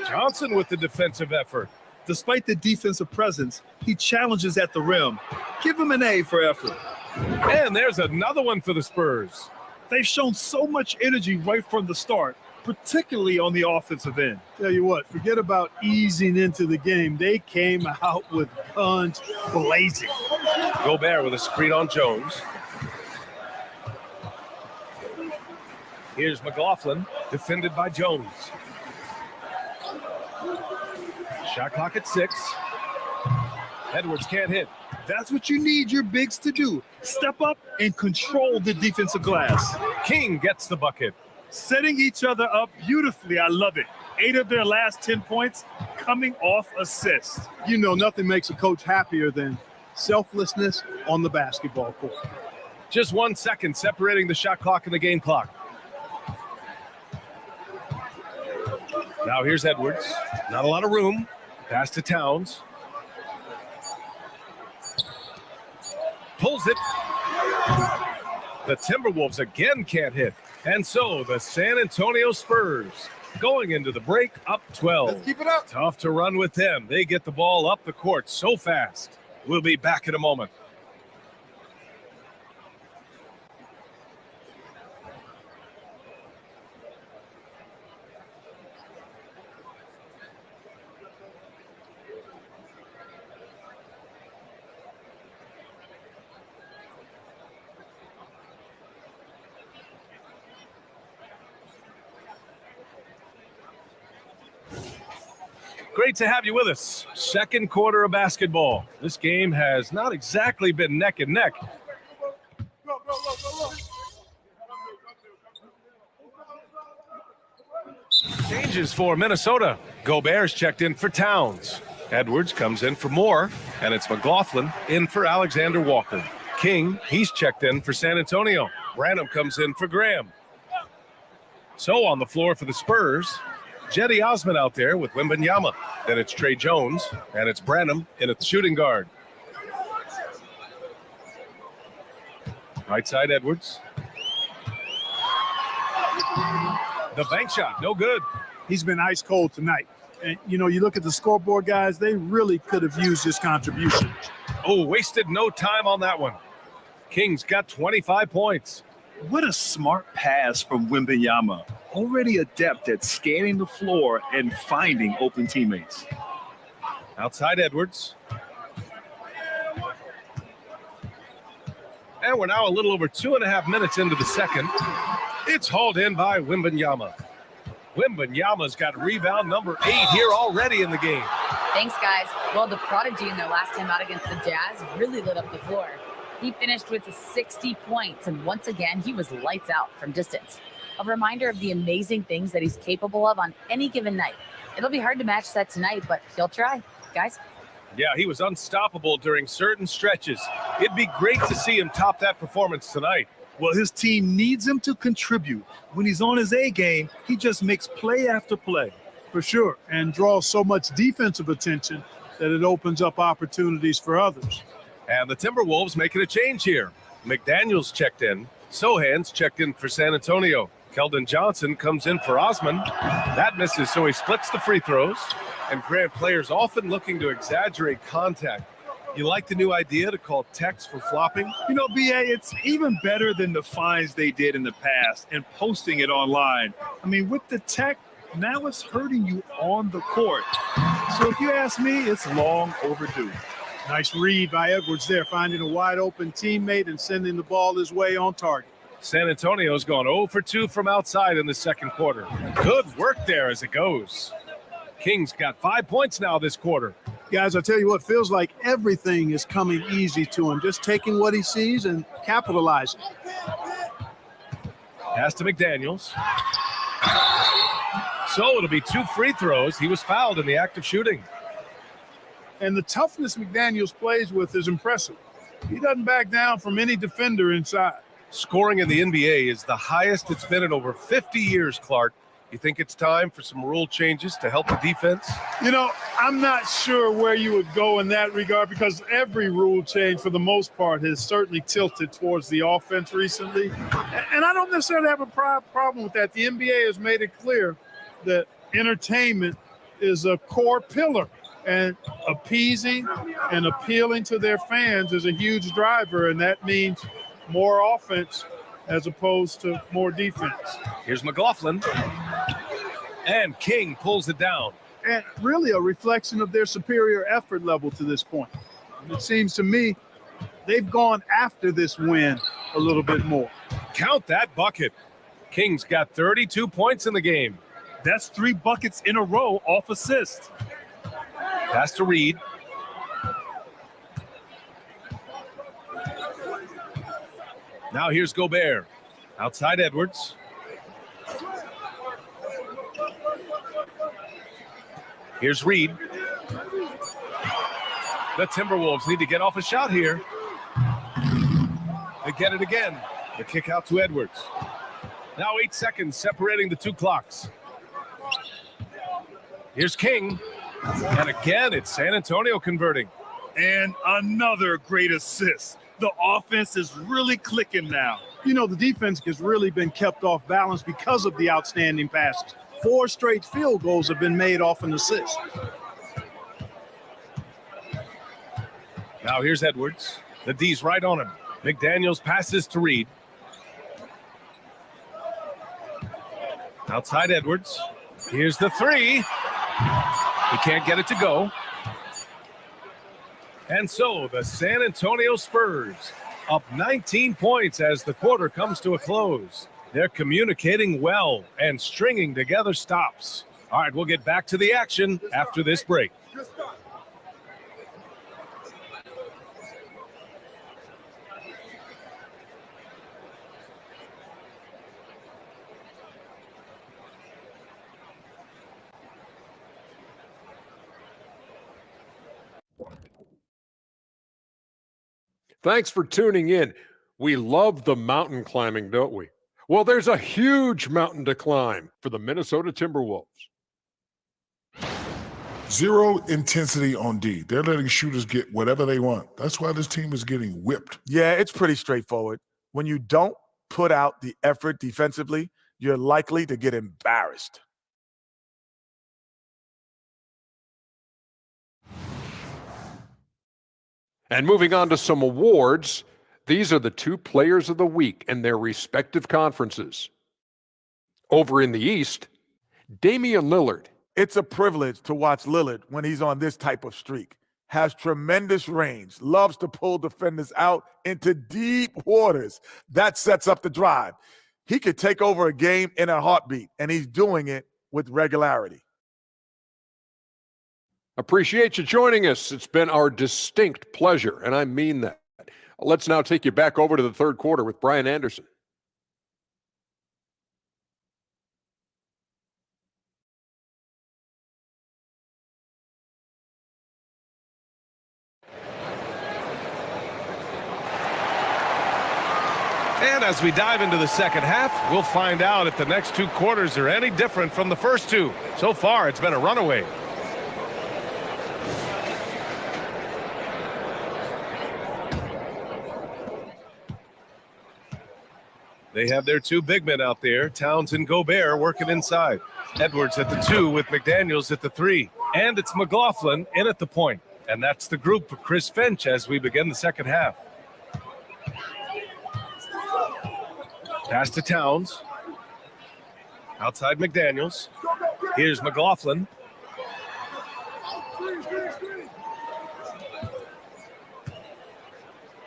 Johnson with the defensive effort. Despite the defensive presence, he challenges at the rim. Give him an A for effort. And there's another one for the Spurs. They've shown so much energy right from the start, particularly on the offensive end. Tell you what, forget about easing into the game. They came out with guns blazing. Gobert with a screen on Jones. Here's McLaughlin, defended by Jones. Shot clock at 6. Edwards can't hit. That's what you need your bigs to do. Step up and control the defensive glass. King gets the bucket. Setting each other up beautifully. I love it. 8 of their last 10 points coming off assists. You know, nothing makes a coach happier than selflessness on the basketball court. Just 1 second separating the shot clock and the game clock. Now here's Edwards. Not a lot of room. Pass to Towns. Pulls it. The Timberwolves again can't hit. And so the San Antonio Spurs going into the break up 12. Let's keep it up. Tough to run with them. They get the ball up the court so fast. We'll be back in a moment. Great to have you with us. Second quarter of basketball. This game has not exactly been neck and neck. Changes for Minnesota. Gobert's checked in for Towns. Edwards comes in for Moore, and it's McLaughlin in for Alexander Walker. King, he's checked in for San Antonio. Branham comes in for Graham. So on the floor for the Spurs, Jetty Osman out there with Wembanyama. Then it's Trey Jones, and it's Branham in at the shooting guard. Right side, Edwards. The bank shot, no good. He's been ice cold tonight. And, you know, you look at the scoreboard, guys, they really could have used his contribution. Oh, wasted no time on that one. King's got 25 points. What a smart pass from Wembanyama. Already adept at scanning the floor and finding open teammates. Outside Edwards. And we're now a little over 2.5 minutes into the second. It's hauled in by Wembanyama. Wembanyama's got rebound number 8 here already in the game. Thanks, guys. Well, the Prodigy in their last time out against the Jazz really lit up the floor. He finished with 60 points, and once again, he was lights out from distance. A reminder of the amazing things that he's capable of on any given night. It'll be hard to match that tonight, but he'll try. Guys? Yeah, he was unstoppable during certain stretches. It'd be great to see him top that performance tonight. Well, his team needs him to contribute. When he's on his A game, he just makes play after play. For sure, and draws so much defensive attention that it opens up opportunities for others. And the Timberwolves making a change here. McDaniels checked in. Sohan's checked in for San Antonio. Keldon Johnson comes in for Osman. That misses, so he splits the free throws. And Grant, players often looking to exaggerate contact. You like the new idea to call techs for flopping? You know, BA, it's even better than the fines they did in the past and posting it online. I mean, with the tech, now it's hurting you on the court. So if you ask me, it's long overdue. Nice read by Edwards there, finding a wide open teammate and sending the ball his way on target. San Antonio's gone 0 for 2 from outside in the second quarter. Good work there as it goes. Kings got 5 points now this quarter. Guys, I tell you what, feels like everything is coming easy to him. Just taking what he sees and capitalizing. Pass to McDaniels. So it'll be 2 free throws. He was fouled in the act of shooting. And the toughness McDaniels plays with is impressive. He doesn't back down from any defender inside. Scoring in the NBA is the highest it's been in over 50 years, Clark. You think it's time for some rule changes to help the defense? You know, I'm not sure where you would go in that regard because every rule change, for the most part, has certainly tilted towards the offense recently. And I don't necessarily have a problem with that. The NBA has made it clear that entertainment is a core pillar, and appeasing and appealing to their fans is a huge driver, and that means more offense as opposed to more defense. Here's McLaughlin. And King pulls it down. And really a reflection of their superior effort level to this point. It seems to me they've gone after this win a little bit more. Count that bucket. Kings got 32 points in the game. That's 3 buckets in a row off assist. Pass to Reed. Now here's Gobert. Outside Edwards. Here's Reed. The Timberwolves need to get off a shot here. They get it again. The kick out to Edwards. Now 8 seconds separating the 2 clocks. Here's King. And again, it's San Antonio converting. And another great assist. The offense is really clicking now. You know, the defense has really been kept off balance because of the outstanding passes. 4 straight field goals have been made off an assist. Now here's Edwards. The D's right on him. McDaniels passes to Reed. Outside Edwards. Here's the 3. He can't get it to go. And so the San Antonio Spurs up 19 points as the quarter comes to a close. They're communicating well and stringing together stops. All right, we'll get back to the action after this break. Thanks for tuning in. We love the mountain climbing, don't we? Well, there's a huge mountain to climb for the Minnesota Timberwolves. Zero intensity on D. They're letting shooters get whatever they want. That's why this team is getting whipped. Yeah, it's pretty straightforward. When you don't put out the effort defensively, you're likely to get embarrassed. And moving on to some awards, these are the 2 players of the week in their respective conferences. Over in the East, Damian Lillard. It's a privilege to watch Lillard when he's on this type of streak. Has tremendous range, loves to pull defenders out into deep waters. That sets up the drive. He could take over a game in a heartbeat, and he's doing it with regularity. Appreciate you joining us. It's been our distinct pleasure, and I mean that. Let's now take you back over to the third quarter with Brian Anderson. And as we dive into the second half, we'll find out if the next 2 quarters are any different from the first 2. So far, it's been a runaway. They have their two big men out there, Towns and Gobert, working inside. Edwards at the 2 with McDaniels at the 3. And it's McLaughlin in at the point. And that's the group for Chris Finch as we begin the second half. Pass to Towns. Outside McDaniels. Here's McLaughlin.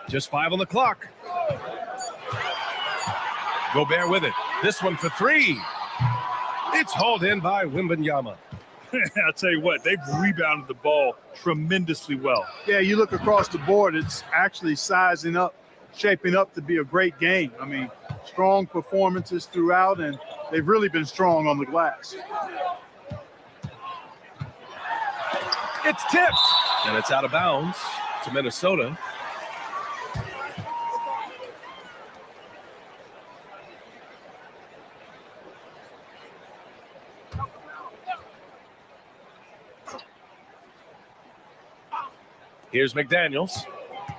Just 5 on the clock. Gobert with it. This one for 3. It's hauled in by Wembanyama. I'll tell you what, they've rebounded the ball tremendously well. Yeah, you look across the board, it's actually sizing up, shaping up to be a great game. I mean, strong performances throughout, and they've really been strong on the glass. It's tipped, and it's out of bounds to Minnesota. Here's McDaniels,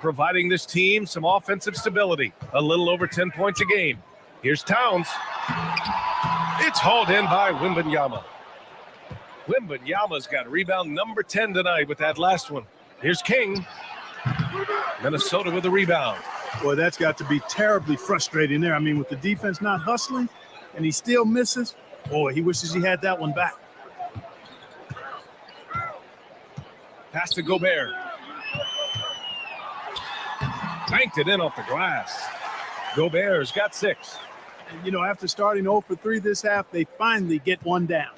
providing this team some offensive stability. A little over 10 points a game. Here's Towns. It's hauled in by Wembanyama. Wembanyama's got rebound number 10 tonight with that last one. Here's King. Minnesota with a rebound. Boy, that's got to be terribly frustrating there. I mean, with the defense not hustling and he still misses, boy, he wishes he had that one back. Pass to Gobert. Banked it in off the glass. Gobert's got 6. And, you know, after starting 0 for 3 this half, they finally get one down.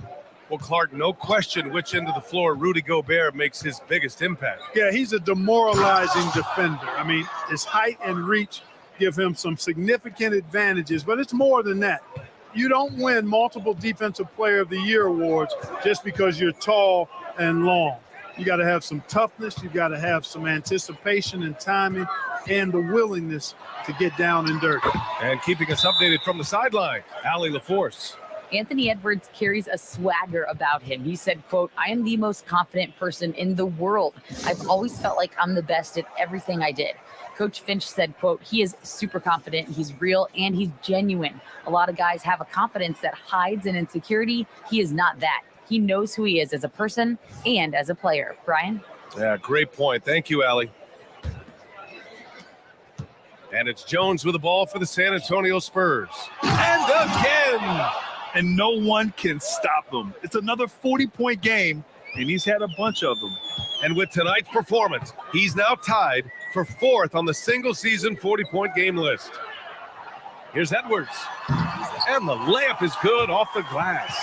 Well, Clark, no question which end of the floor Rudy Gobert makes his biggest impact. Yeah, he's a demoralizing defender. I mean, his height and reach give him some significant advantages, but it's more than that. You don't win multiple Defensive Player of the Year awards just because you're tall and long. You got to have some toughness. You got to have some anticipation and timing and the willingness to get down and dirty. And keeping us updated from the sideline, Allie LaForce. Anthony Edwards carries a swagger about him. He said, quote, "I am the most confident person in the world. I've always felt like I'm the best at everything I did." Coach Finch said, quote, "He is super confident. He's real and he's genuine. A lot of guys have a confidence that hides an insecurity. He is not that. He knows who he is as a person and as a player." Brian? Yeah, great point. Thank you, Allie. And it's Jones with the ball for the San Antonio Spurs. And again! And no one can stop him. It's another 40-point game, and he's had a bunch of them. And with tonight's performance, he's now tied for 4th on the single-season 40-point game list. Here's Edwards. And the layup is good off the glass.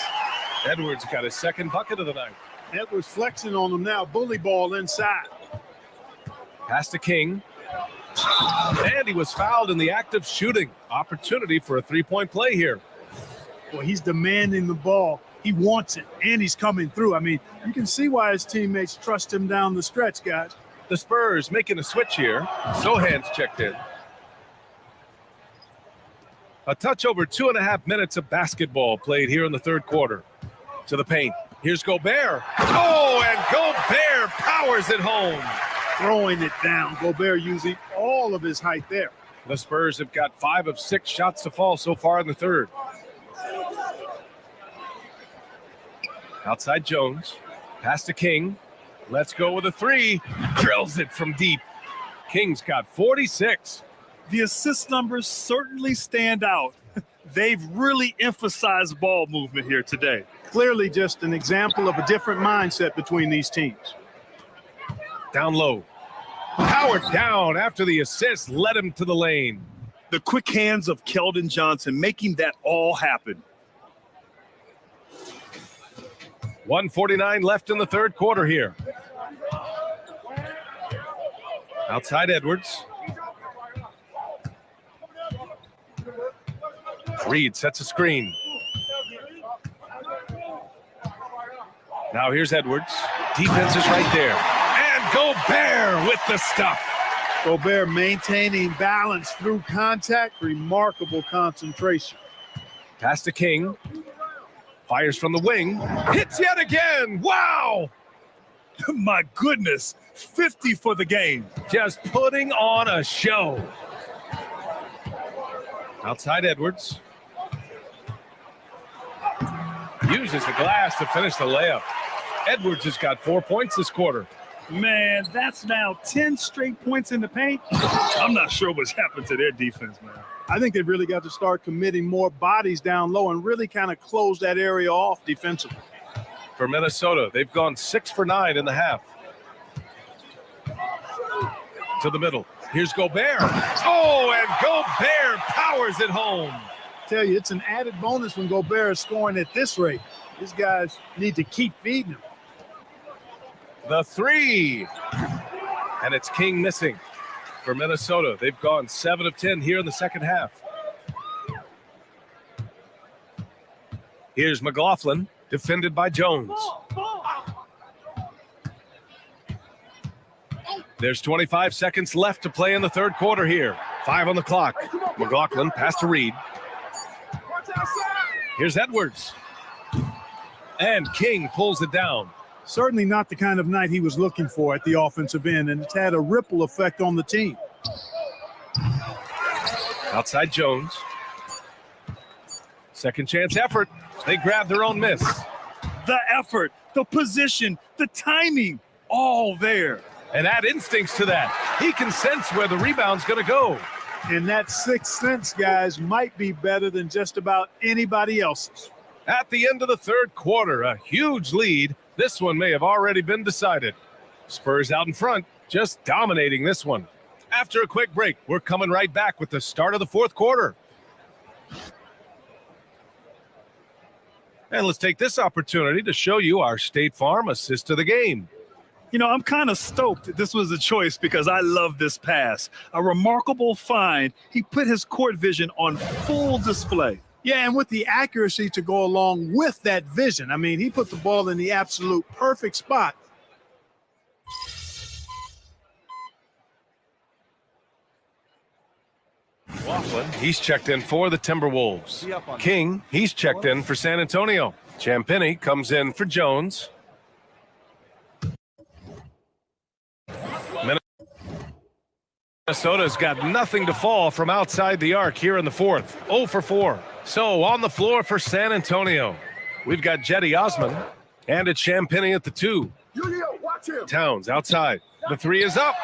Edwards got his second bucket of the night. Edwards flexing on him now. Bully ball inside. Pass to King. And he was fouled in the act of shooting. Opportunity for a three-point play here. Well, he's demanding the ball. He wants it, and he's coming through. I mean, you can see why his teammates trust him down the stretch, guys. The Spurs making a switch here. Sohan's checked in. A touch over 2.5 minutes of basketball played here in the third quarter. To the paint. Here's Gobert. Oh, and Gobert powers it home. Throwing it down. Gobert using all of his height there. The Spurs have got 5 of 6 shots to fall so far in the third. Outside Jones. Pass to King. Let's go with a 3. Drills it from deep. King's got 46. The assist numbers certainly stand out. They've really emphasized ball movement here today. Clearly just an example of a different mindset between these teams. Down low. Powered down after the assist led him to the lane. The quick hands of Keldon Johnson making that all happen. 1:49 left in the third quarter here. Outside Edwards. Reed sets a screen. Now here's Edwards. Defense is right there. And Gobert with the stuff. Gobert maintaining balance through contact. Remarkable concentration. Pass to King. Fires from the wing. Hits yet again. Wow. My goodness. 50 for the game. Just putting on a show. Outside Edwards. Uses the glass to finish the layup. Edwards has got 4 points this quarter. Man, that's now 10 straight points in the paint. I'm not sure what's happened to their defense, man. I think they've really got to start committing more bodies down low and really kind of close that area off defensively. For Minnesota, they've gone 6 for 9 in the half. To the middle. Here's Gobert. Oh, and Gobert powers it home. Tell you, it's an added bonus when Gobert is scoring at this rate. These guys need to keep feeding him. The three. And it's King missing for Minnesota. They've gone 7 of 10 here in the second half. Here's McLaughlin, defended by Jones. There's 25 seconds left to play in the third quarter here. 5 on the clock. McLaughlin pass to Reed. Here's Edwards. And King pulls it down. Certainly not the kind of night he was looking for at the offensive end, and it's had a ripple effect on the team. Outside Jones. Second chance effort. They grab their own miss. The effort, the position, the timing, all there. And add instincts to that. He can sense where the rebound's going to go. And that sixth sense, guys, might be better than just about anybody else's. At the end of the third quarter, a huge lead. This one may have already been decided. Spurs out in front, just dominating this one. After a quick break, we're coming right back with the start of the fourth quarter. And let's take this opportunity to show you our State Farm assist to the game. You know, I'm kind of stoked that this was a choice because I love this pass. A remarkable find. He put his court vision on full display. Yeah, and with the accuracy to go along with that vision. I mean, he put the ball in the absolute perfect spot. Laughlin, he's checked in for the Timberwolves. King, he's checked in for San Antonio. Champagny comes in for Jones. Minnesota's got nothing to fall from outside the arc here in the fourth. 0 for 4. So on the floor for San Antonio, we've got Jetty Osman, and it's Champagny at the 2. Towns outside. The 3 is up.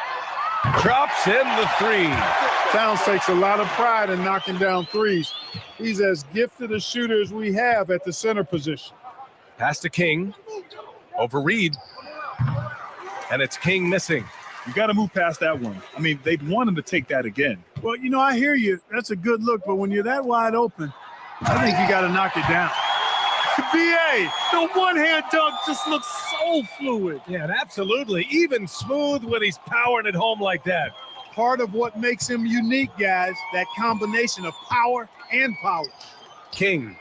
Drops in the 3. Towns takes a lot of pride in knocking down threes. He's as gifted a shooter as we have at the center position. Pass to King. Over Reed. And it's King missing. You got to move past that one. I mean, they'd want him to take that again. Well, you know, I hear you. That's a good look, but when you're that wide open, I think you got to knock it down. BA, the one-hand dunk just looks so fluid. Yeah, absolutely. Even smooth when he's powering it home like that. Part of what makes him unique, guys, that combination of power and power. King.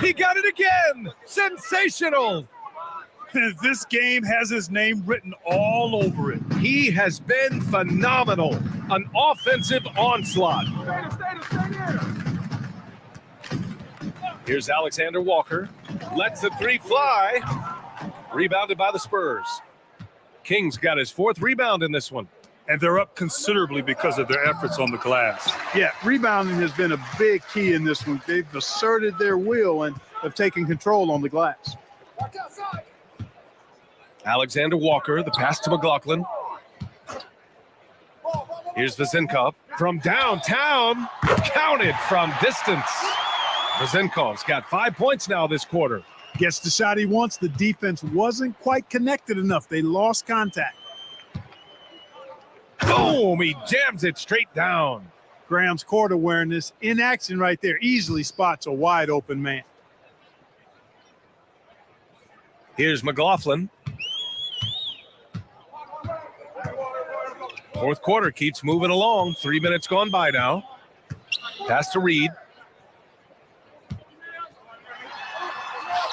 He got it again. Sensational. This game has his name written all over it. He has been phenomenal. An offensive onslaught. Here's Alexander Walker. Lets the 3 fly. Rebounded by the Spurs. King's got his 4th rebound in this one. And they're up considerably because of their efforts on the glass. Yeah, rebounding has been a big key in this one. They've asserted their will and have taken control on the glass. Watch outside. Alexander Walker, the pass to McLaughlin. Here's Vezenkov from downtown. Counted from distance. Vezenkov's got 5 points now this quarter. Gets the shot he wants. The defense wasn't quite connected enough. They lost contact. Boom! He jams it straight down. Graham's court awareness in action right there. Easily spots a wide open man. Here's McLaughlin. Fourth quarter keeps moving along. 3 minutes gone by now. Pass to Reed.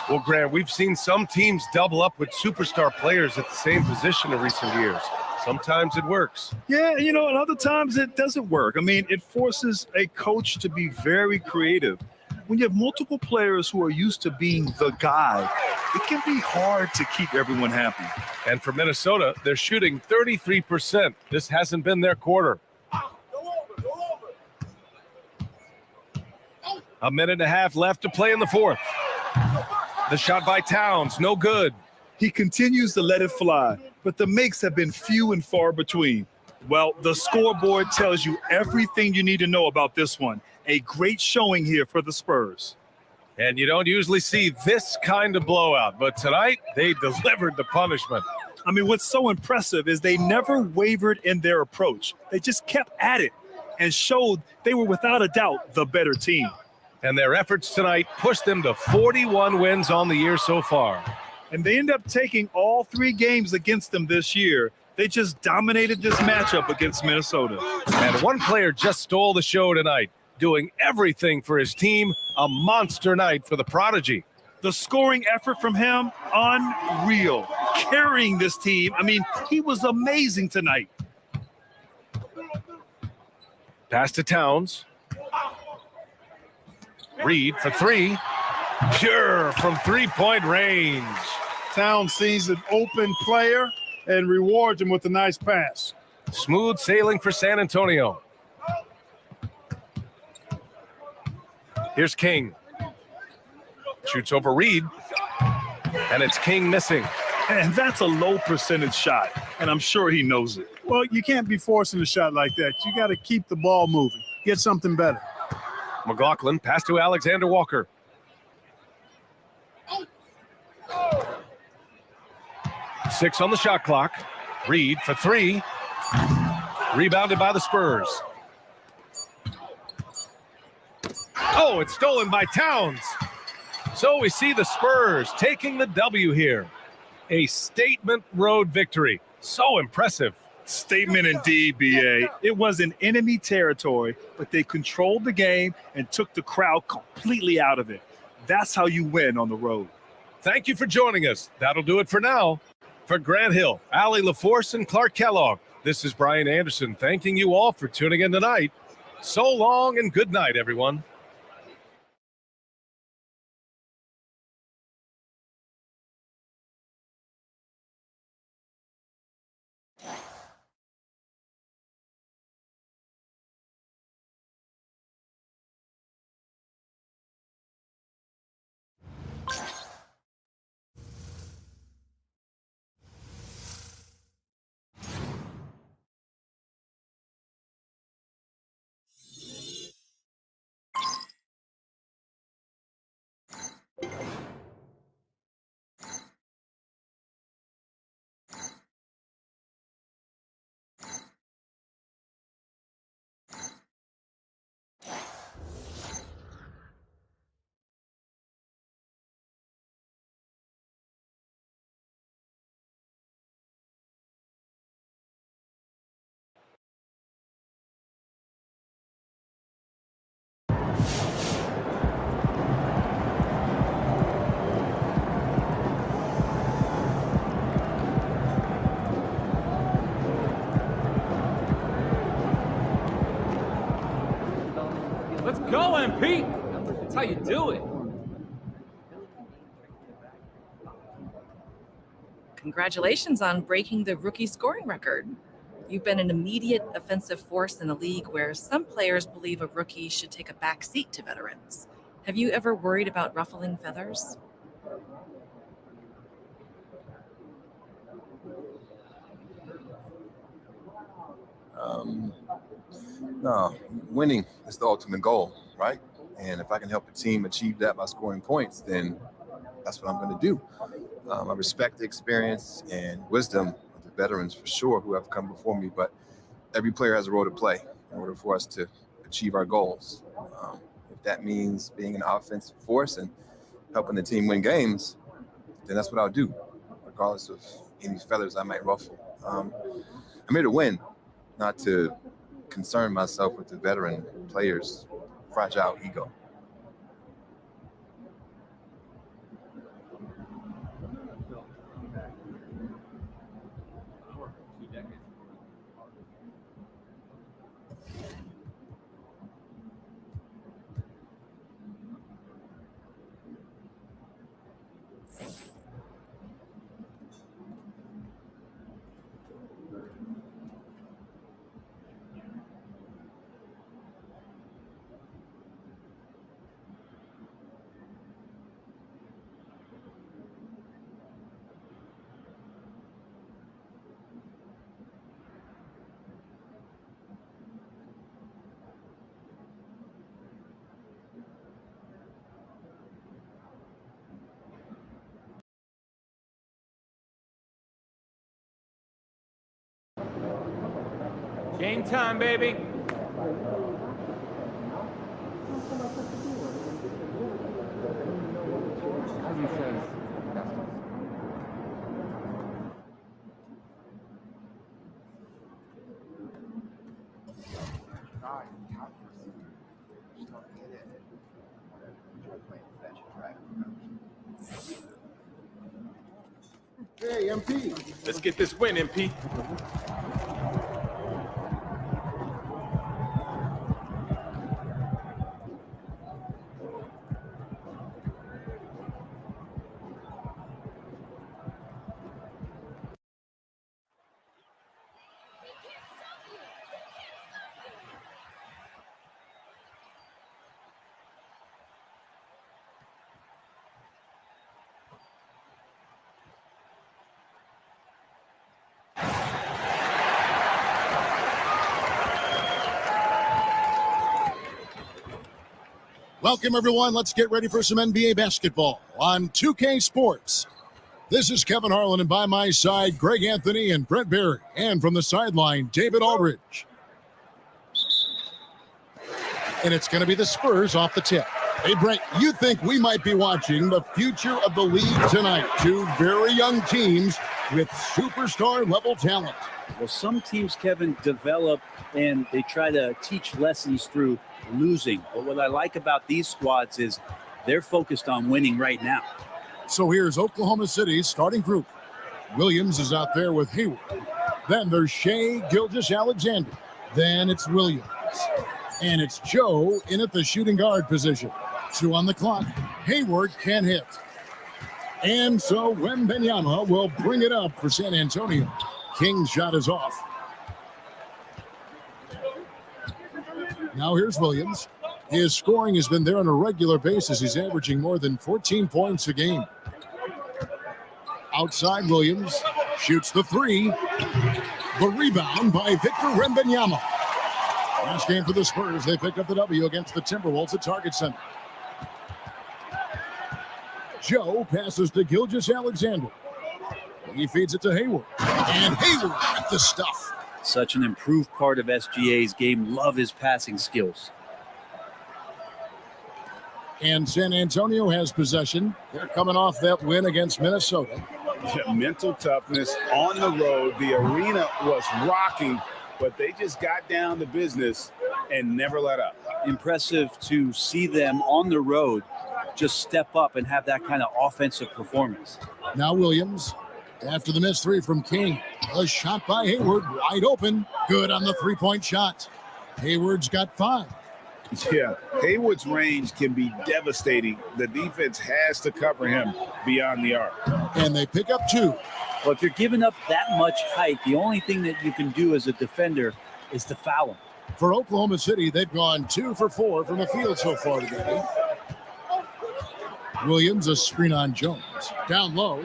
Well, Grant, we've seen some teams double up with superstar players at the same position in recent years. Sometimes it works. Yeah, you know, and other times it doesn't work. I mean, it forces a coach to be very creative. When you have multiple players who are used to being the guy, it can be hard to keep everyone happy. And for Minnesota, they're shooting 33%. This hasn't been their quarter. A minute and a half left to play in the fourth. The shot by Towns, no good. He continues to let it fly, but the makes have been few and far between. Well, the scoreboard tells you everything you need to know about this one. A great showing here for the Spurs. And you don't usually see this kind of blowout, but tonight they delivered the punishment. I mean, what's so impressive is they never wavered in their approach. They just kept at it and showed they were without a doubt the better team. And their efforts tonight pushed them to 41 wins on the year so far. And they end up taking all 3 games against them this year. They just dominated this matchup against Minnesota. And one player just stole the show tonight, doing everything for his team. A monster night for the Prodigy. The scoring effort from him, unreal. Carrying this team. I mean, he was amazing tonight. Pass to Towns. Reed for 3. Pure from 3-point range. Towns sees an open player and rewards him with a nice pass. Smooth sailing for San Antonio. Here's King. Shoots over Reed. And it's King missing. And that's a low percentage shot, and I'm sure he knows it. Well, you can't be forcing a shot like that. You got to keep the ball moving. Get something better. McLaughlin pass to Alexander Walker. Six on the shot clock. Reed for 3. Rebounded by the Spurs. Oh, it's stolen by Towns. So we see the Spurs taking the W here. A statement road victory. So impressive. Statement indeed, BA. It was in enemy territory, but they controlled the game and took the crowd completely out of it. That's how you win on the road. Thank you for joining us. That'll do it for now. For Grant Hill, Allie LaForce, and Clark Kellogg, this is Brian Anderson thanking you all for tuning in tonight. So long and good night, everyone. Let's go, MP. That's how you do it. Congratulations on breaking the rookie scoring record. You've been an immediate offensive force in a league where some players believe a rookie should take a back seat to veterans. Have you ever worried about ruffling feathers? No, winning is the ultimate goal, right? And if I can help a team achieve that by scoring points, then that's what I'm going to do. I respect the experience and wisdom of the veterans for sure who have come before me, but every player has a role to play in order for us to achieve our goals. If that means being an offensive force and helping the team win games, then that's what I'll do, regardless of any feathers I might ruffle. I'm here to win, not to concern myself with the veteran players' fragile ego. Game time, baby. Hey, MP. Let's get this win, MP. Welcome, everyone. Let's get ready for some NBA basketball on 2K Sports. This is Kevin Harlan, and by my side, Greg Anthony and Brent Berry. And from the sideline, David Aldridge. And it's going to be the Spurs off the tip. Hey, Brent, you think we might be watching the future of the league tonight? Two very young teams with superstar-level talent. Well, some teams, Kevin, develop and they try to teach lessons through losing. But what I like about these squads is they're focused on winning right now. So here's Oklahoma City's starting group. Williams is out there with Hayward. Then there's Shea Gilgeous-Alexander. Then it's Williams. And it's Joe in at the shooting guard position. 2 on the clock. Hayward can hit. And so Wembanyama will bring it up for San Antonio. King's shot is off. Now here's Williams. His scoring has been there on a regular basis. He's averaging more than 14 points a game. Outside, Williams shoots the 3. The rebound by Victor Wembanyama. Last game for the Spurs, they picked up the W against the Timberwolves at Target Center. Joe passes to Gilgeous-Alexander. He feeds it to Hayward. And Hayward at the stuff. Such an improved part of SGA's game. Love his passing skills. And San Antonio has possession. They're coming off that win against Minnesota. Yeah, mental toughness on the road. The arena was rocking, but they just got down to business and never let up. Impressive to see them on the road just step up and have that kind of offensive performance. Now Williams, after the missed 3 from King. A shot by Hayward, wide open. Good on the 3-point shot. Hayward's got 5. Yeah, Hayward's range can be devastating. The defense has to cover him beyond the arc. And they pick up 2. Well, if you're giving up that much height, the only thing that you can do as a defender is to foul him. For Oklahoma City, they've gone 2 for 4 from the field so far today. Williams, a screen on Jones. Down low.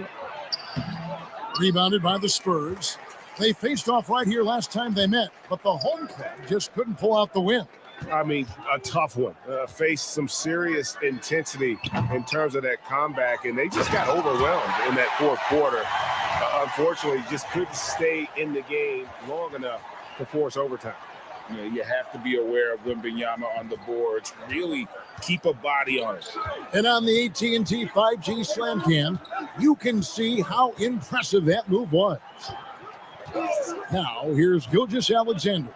Rebounded by the Spurs. They faced off right here last time they met, but the home club just couldn't pull out the win. I mean, a tough one. Faced some serious intensity in terms of that comeback, and they just got overwhelmed in that fourth quarter. Unfortunately, just couldn't stay in the game long enough to force overtime. You know, you have to be aware of Wembanyama on the boards. Really keep a body on it. And on the AT&T 5G Slam Cam, you can see how impressive that move was. Now, here's Gilgeous-Alexander.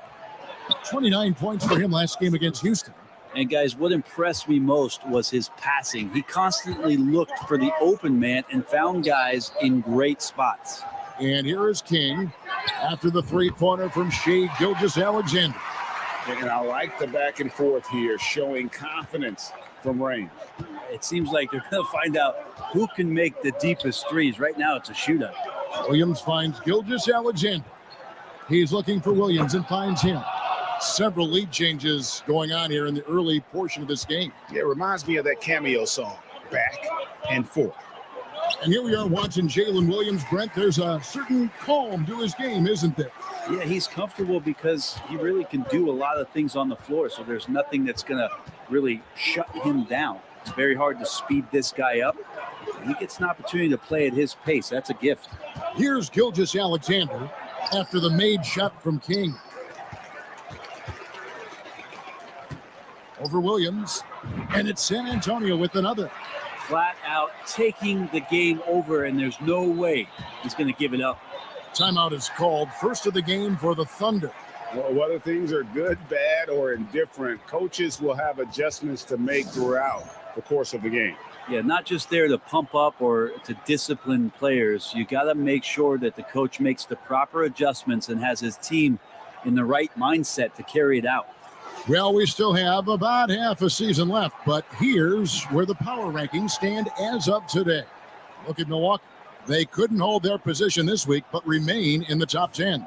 29 points for him last game against Houston. And guys, what impressed me most was his passing. He constantly looked for the open man and found guys in great spots. And here is King after the 3-pointer from Shea Gilgeous-Alexander. And I like the back and forth here, showing confidence from range. It seems like they're going to find out who can make the deepest threes. Right now, it's a shootout. Williams finds Gilgeous-Alexander. He's looking for Williams and finds him. Several lead changes going on here in the early portion of this game. Yeah, it reminds me of that Cameo song, Back and Forth. And here we are watching Jalen Williams. Brent, there's a certain calm to his game, isn't there? Yeah, he's comfortable because he really can do a lot of things on the floor, so there's nothing that's going to really shut him down. It's very hard to speed this guy up. He gets an opportunity to play at his pace. That's a gift. Here's Gilgeous-Alexander after the made shot from King. over Williams. And it's San Antonio with another. Flat out taking the game over, and there's no way he's going to give it up. Timeout is called. First of the game for the Thunder. Well, whether things are good, bad, or indifferent, coaches will have adjustments to make throughout the course of the game. Yeah, not just there to pump up or to discipline players. You got to make sure that the coach makes the proper adjustments and has his team in the right mindset to carry it out. Well, we still have about half a season left, but here's where the power rankings stand as of today. Look at Milwaukee. They couldn't hold their position this week, but remain in the top 10.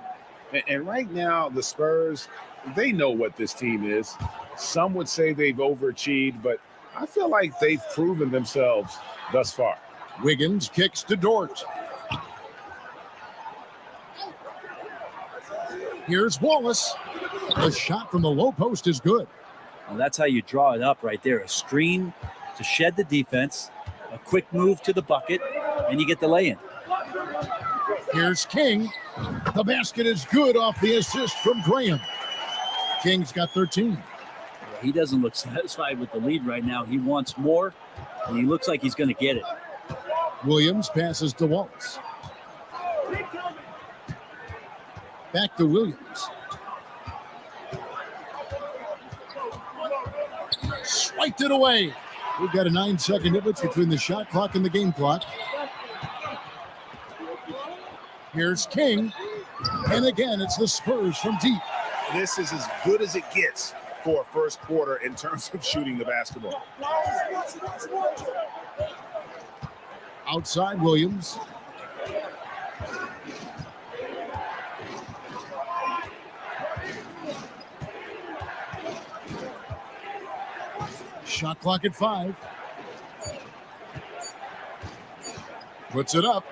And right now, the Spurs, they know what this team is. Some would say they've overachieved, but I feel like they've proven themselves thus far. Wiggins kicks to Dort. Here's Wallace. The shot from the low post is good. Well, that's how you draw it up right there. A screen to shed the defense, a quick move to the bucket, and you get the lay-in. Here's King. The basket is good off the assist from Graham. King's got 13. He doesn't look satisfied with the lead right now. He wants more, and he looks like he's going to get it. Williams passes to Wallace. Back to Williams. Swiped it away. We've got a 9-second difference between the shot clock and the game clock. Here's King. And again, it's the Spurs from deep. This is as good as it gets for a first quarter in terms of shooting the basketball. Outside Williams. Shot clock at 5. Puts it up.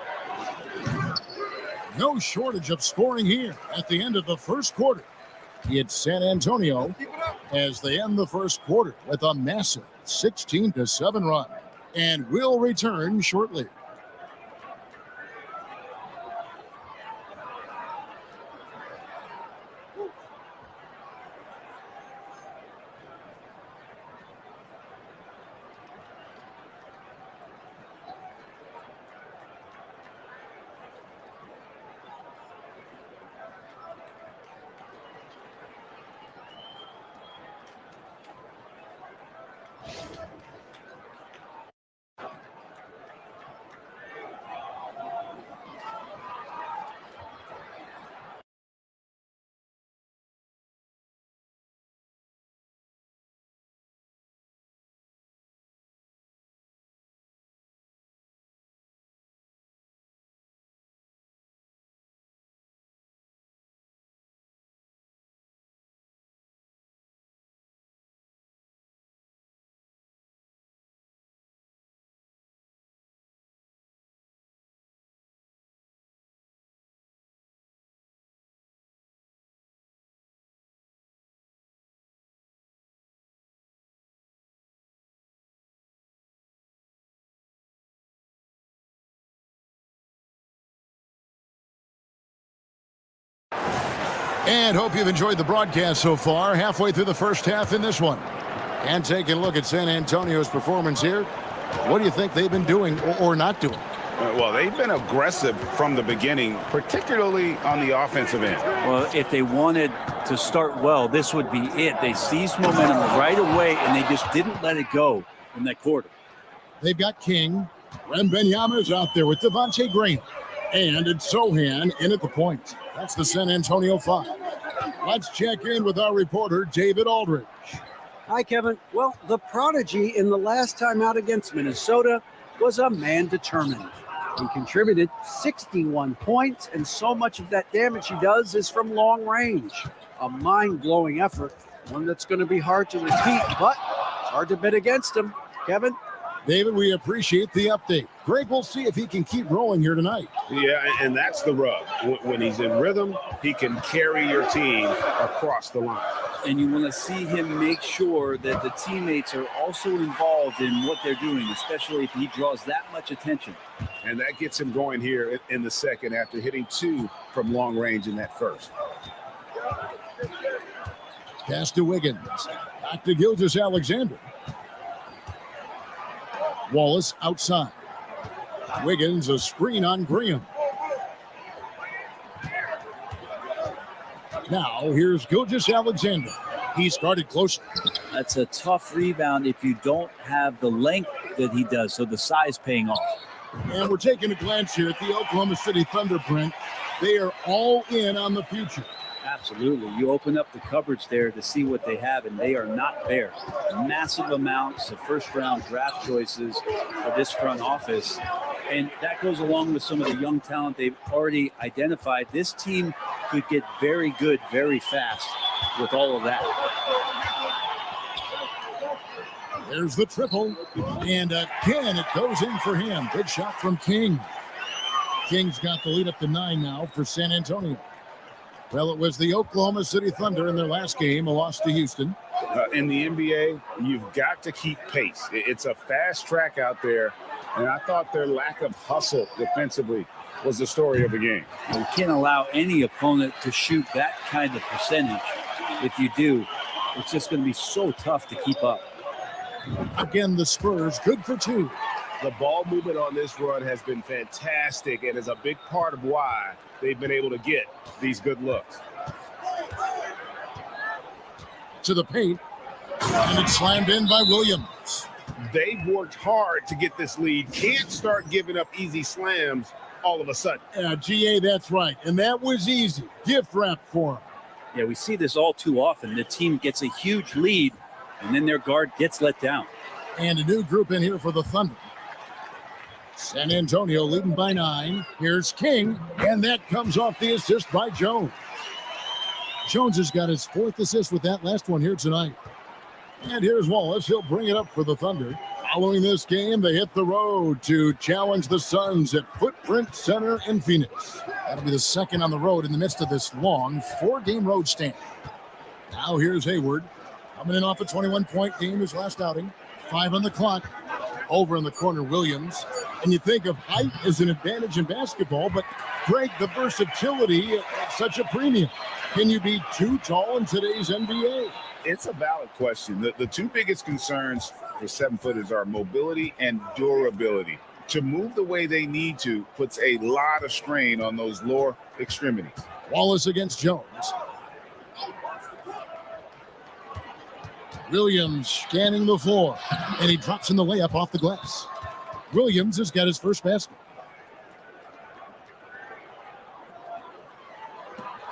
No shortage of scoring here at the end of the first quarter. It's San Antonio as they end the first quarter with a massive 16-7 run. And will return shortly. And hope you've enjoyed the broadcast so far. Halfway through the first half in this one. And taking a look at San Antonio's performance here. What do you think they've been doing or not doing? Well, they've been aggressive from the beginning, particularly on the offensive end. Well, if they wanted to start well, this would be it. They seized momentum right away, and they just didn't let it go in that quarter. They've got King. Wembanyama's out there with Devontae Graham. And it's Sohan in at the point. That's the San Antonio 5. Let's check in with our reporter, David Aldridge. Hi, Kevin. Well, the prodigy in the last time out against Minnesota was a man determined. He contributed 61 points, and so much of that damage he does is from long range. A mind-blowing effort, one that's going to be hard to repeat, but it's hard to bet against him. Kevin? David, we appreciate the update. Greg, we'll see if he can keep rolling here tonight. Yeah, and that's the rub. When he's in rhythm, he can carry your team across the line. And you want to see him make sure that the teammates are also involved in what they're doing, especially if he draws that much attention. And that gets him going here in the second after hitting 2 from long range in that first. Pass to Wiggins. Back to Gilgeous-Alexander. Wallace outside. Wiggins a screen on Graham. Now here's Gilgeous-Alexander. He started close. That's a tough rebound if you don't have the length that he does, so the size paying off. And we're taking a glance here at the Oklahoma City Thunder, Brent. They are all in on the future. Absolutely. You open up the cupboards there to see what they have, and they are not bare. Massive amounts of first-round draft choices for this front office. And that goes along with some of the young talent they've already identified. This team could get very good very fast with all of that. There's the triple. And again, it goes in for him. Good shot from King. King's got the lead up to 9 now for San Antonio. Well, it was the Oklahoma City Thunder in their last game, a loss to Houston. In the NBA, you've got to keep pace. It's a fast track out there, and I thought their lack of hustle defensively was the story of the game. You can't allow any opponent to shoot that kind of percentage. If you do, it's just going to be so tough to keep up. Again, the Spurs good for 2. The ball movement on this run has been fantastic and is a big part of why they've been able to get these good looks. To the paint, and it's slammed in by Williams. They've worked hard to get this lead. Can't start giving up easy slams all of a sudden. Yeah, GA, that's right. And that was easy. Gift wrap for him. Yeah, we see this all too often. The team gets a huge lead, and then their guard gets let down. And a new group in here for the Thunder. San Antonio leading by 9. Here's King, and that comes off the assist by Jones. Jones has got his 4th assist with that last one here tonight. And here's Wallace. He'll bring it up for the Thunder. Following this game, they hit the road to challenge the Suns at Footprint Center in Phoenix. That'll be the second on the road in the midst of this long 4-game road stand. Now here's Hayward. Coming in off a 21-point game his last outing. 5 on the clock. Over in the corner, Williams. And you think of height as an advantage in basketball, but Greg, the versatility at such a premium. Can you be too tall in today's NBA? It's a valid question. The two biggest concerns for 7-footers are mobility and durability. To move the way they need to puts a lot of strain on those lower extremities. Wallace against Jones. Williams scanning the floor, and he drops in the layup off the glass. Williams has got his first basket.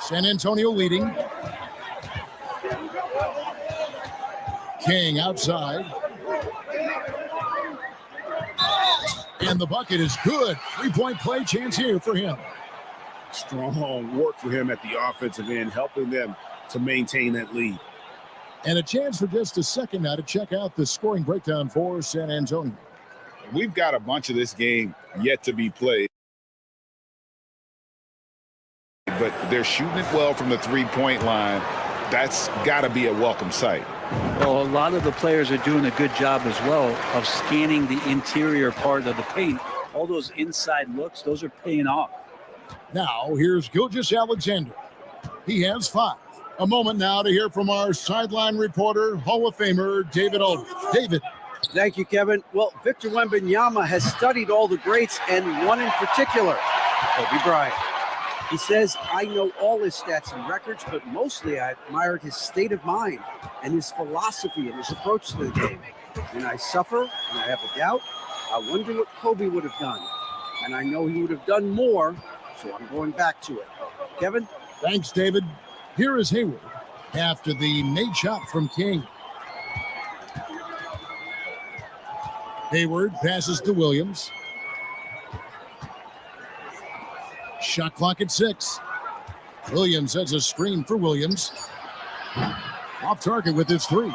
San Antonio leading. King outside. And the bucket is good. 3-point play chance here for him. Strong work for him at the offensive end, helping them to maintain that lead. And a chance for just a second now to check out the scoring breakdown for San Antonio. We've got a bunch of this game yet to be played. But they're shooting it well from the 3-point line. That's got to be a welcome sight. Well, a lot of the players are doing a good job as well of scanning the interior part of the paint. All those inside looks, those are paying off. Now, here's Gilgeous-Alexander. He has 5. A moment now to hear from our sideline reporter, Hall of Famer David Aldridge. David. Thank you, Kevin. Well, Victor Wembanyama has studied all the greats and one in particular, Kobe Bryant. He says, I know all his stats and records, but mostly I admired his state of mind and his philosophy and his approach to the game. When I suffer and I have a doubt, I wonder what Kobe would have done. And I know he would have done more, so I'm going back to it. Kevin? Thanks, David. Here is Hayward after the made shot from King. Hayward passes to Williams. Shot clock at 6. Williams has a screen for Williams. Off target with his 3.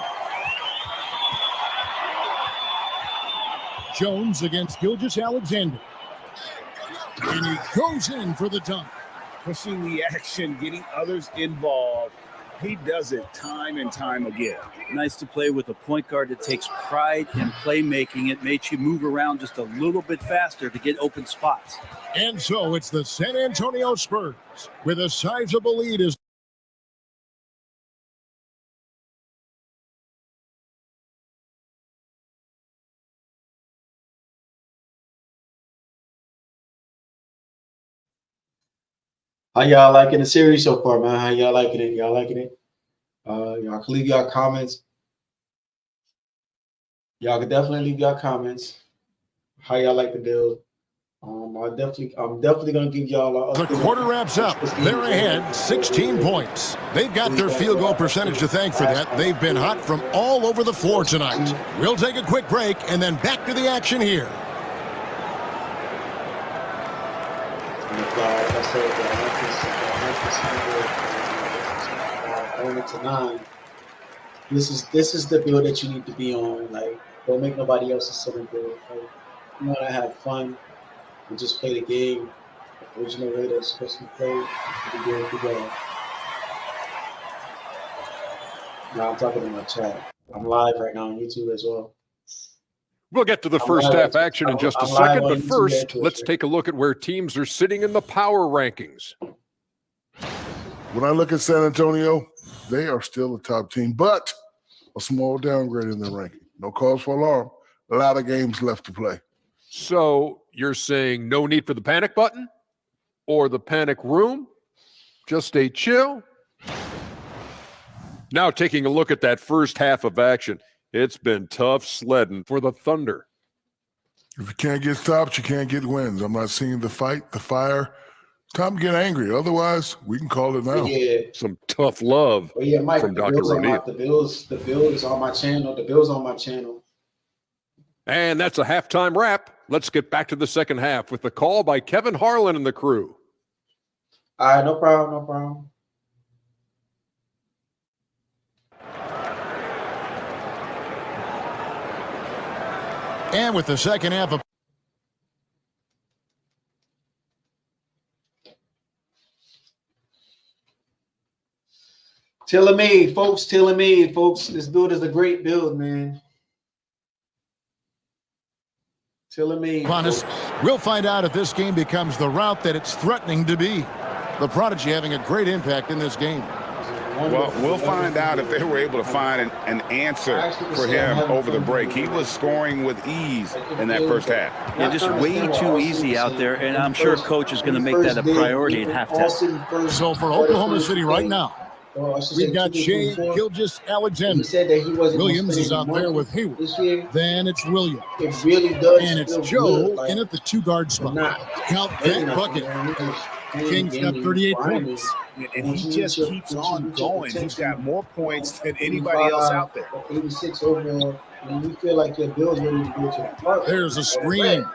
Jones against Gilgeous-Alexander. And he goes in for the dunk. Pushing the action, getting others involved. He does it time and time again. Nice to play with a point guard that takes pride in playmaking. It makes you move around just a little bit faster to get open spots. And so it's the San Antonio Spurs with a sizable lead as How y'all liking the series so far, man? How y'all liking it? Y'all liking it? Y'all can leave y'all comments. Y'all can definitely leave y'all comments. How y'all like the build? I'm definitely gonna give y'all The quarter wraps up. They're ahead 16 points. They've got their field goal percentage to thank for that. They've been hot from all over the floor tonight. We'll take a quick break and then back to the action here. Going into 9. This is the build that you need to be on. Like, don't make nobody else's silly build. Like, you want to have fun and just play the game the original way that's supposed to be played. You do it together. Now I'm talking to my chat. I'm live right now on YouTube as well. We'll get to the first half action in just a second, but first, let's take a look at where teams are sitting in the power rankings. When I look at San Antonio, they are still a top team, but a small downgrade in their ranking. No cause for alarm. A lot of games left to play. So you're saying no need for the panic button or the panic room? Just stay chill? Now taking a look at that first half of action, it's been tough sledding for the Thunder. If you can't get stops, you can't get wins. I'm not seeing the fight, the fire. Time to get angry. Otherwise, we can call it now. Yeah. Some tough love Mike, from Dr. O'Neill. The build is on my channel. The bill's on my channel. And that's a halftime wrap. Let's get back to the second half with the call by Kevin Harlan and the crew. All right, no problem. And with the second half of Telling me, folks. This build is a great build, man. Telling me. Honest, we'll find out if this game becomes the route that it's threatening to be. The Prodigy having a great impact in this game. Well, we'll find out if they were able to find an answer for him over the break. He was scoring with ease in that first half. Yeah, just way too easy out there, and I'm sure Coach is going to make that a priority at halftime. So for Oklahoma City right now, we've got Shea Gilgeous-Alexander. He said that he wasn't Williams is out there with Hayward. Then it's Williams. It really does. And it's Joe in at the 2-guard spot. Count that bucket. King's got 38 points. And he just keeps on going. He's got more points than anybody else out there. 86 overall. And you feel like your bill's ready to go to the park. There's a screen.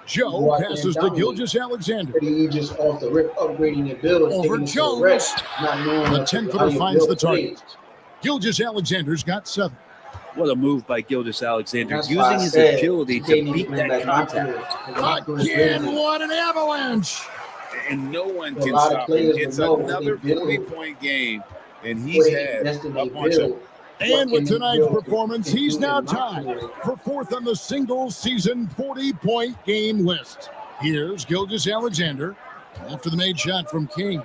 Joe passes to Gilgeous-Alexander. You just off the rip upgrading your build. Over Jones. The 10-footer finds the target. Gilgeous-Alexander's got 7. What a move by Gilgeous-Alexander, using his agility to beat that contact. Again, what an avalanche! And no one can stop him. It's another 40-point game, and he's had a bunch of them. And with tonight's performance, he's now tied for 4th on the single-season 40-point game list. Here's Gilgeous-Alexander after the made shot from King.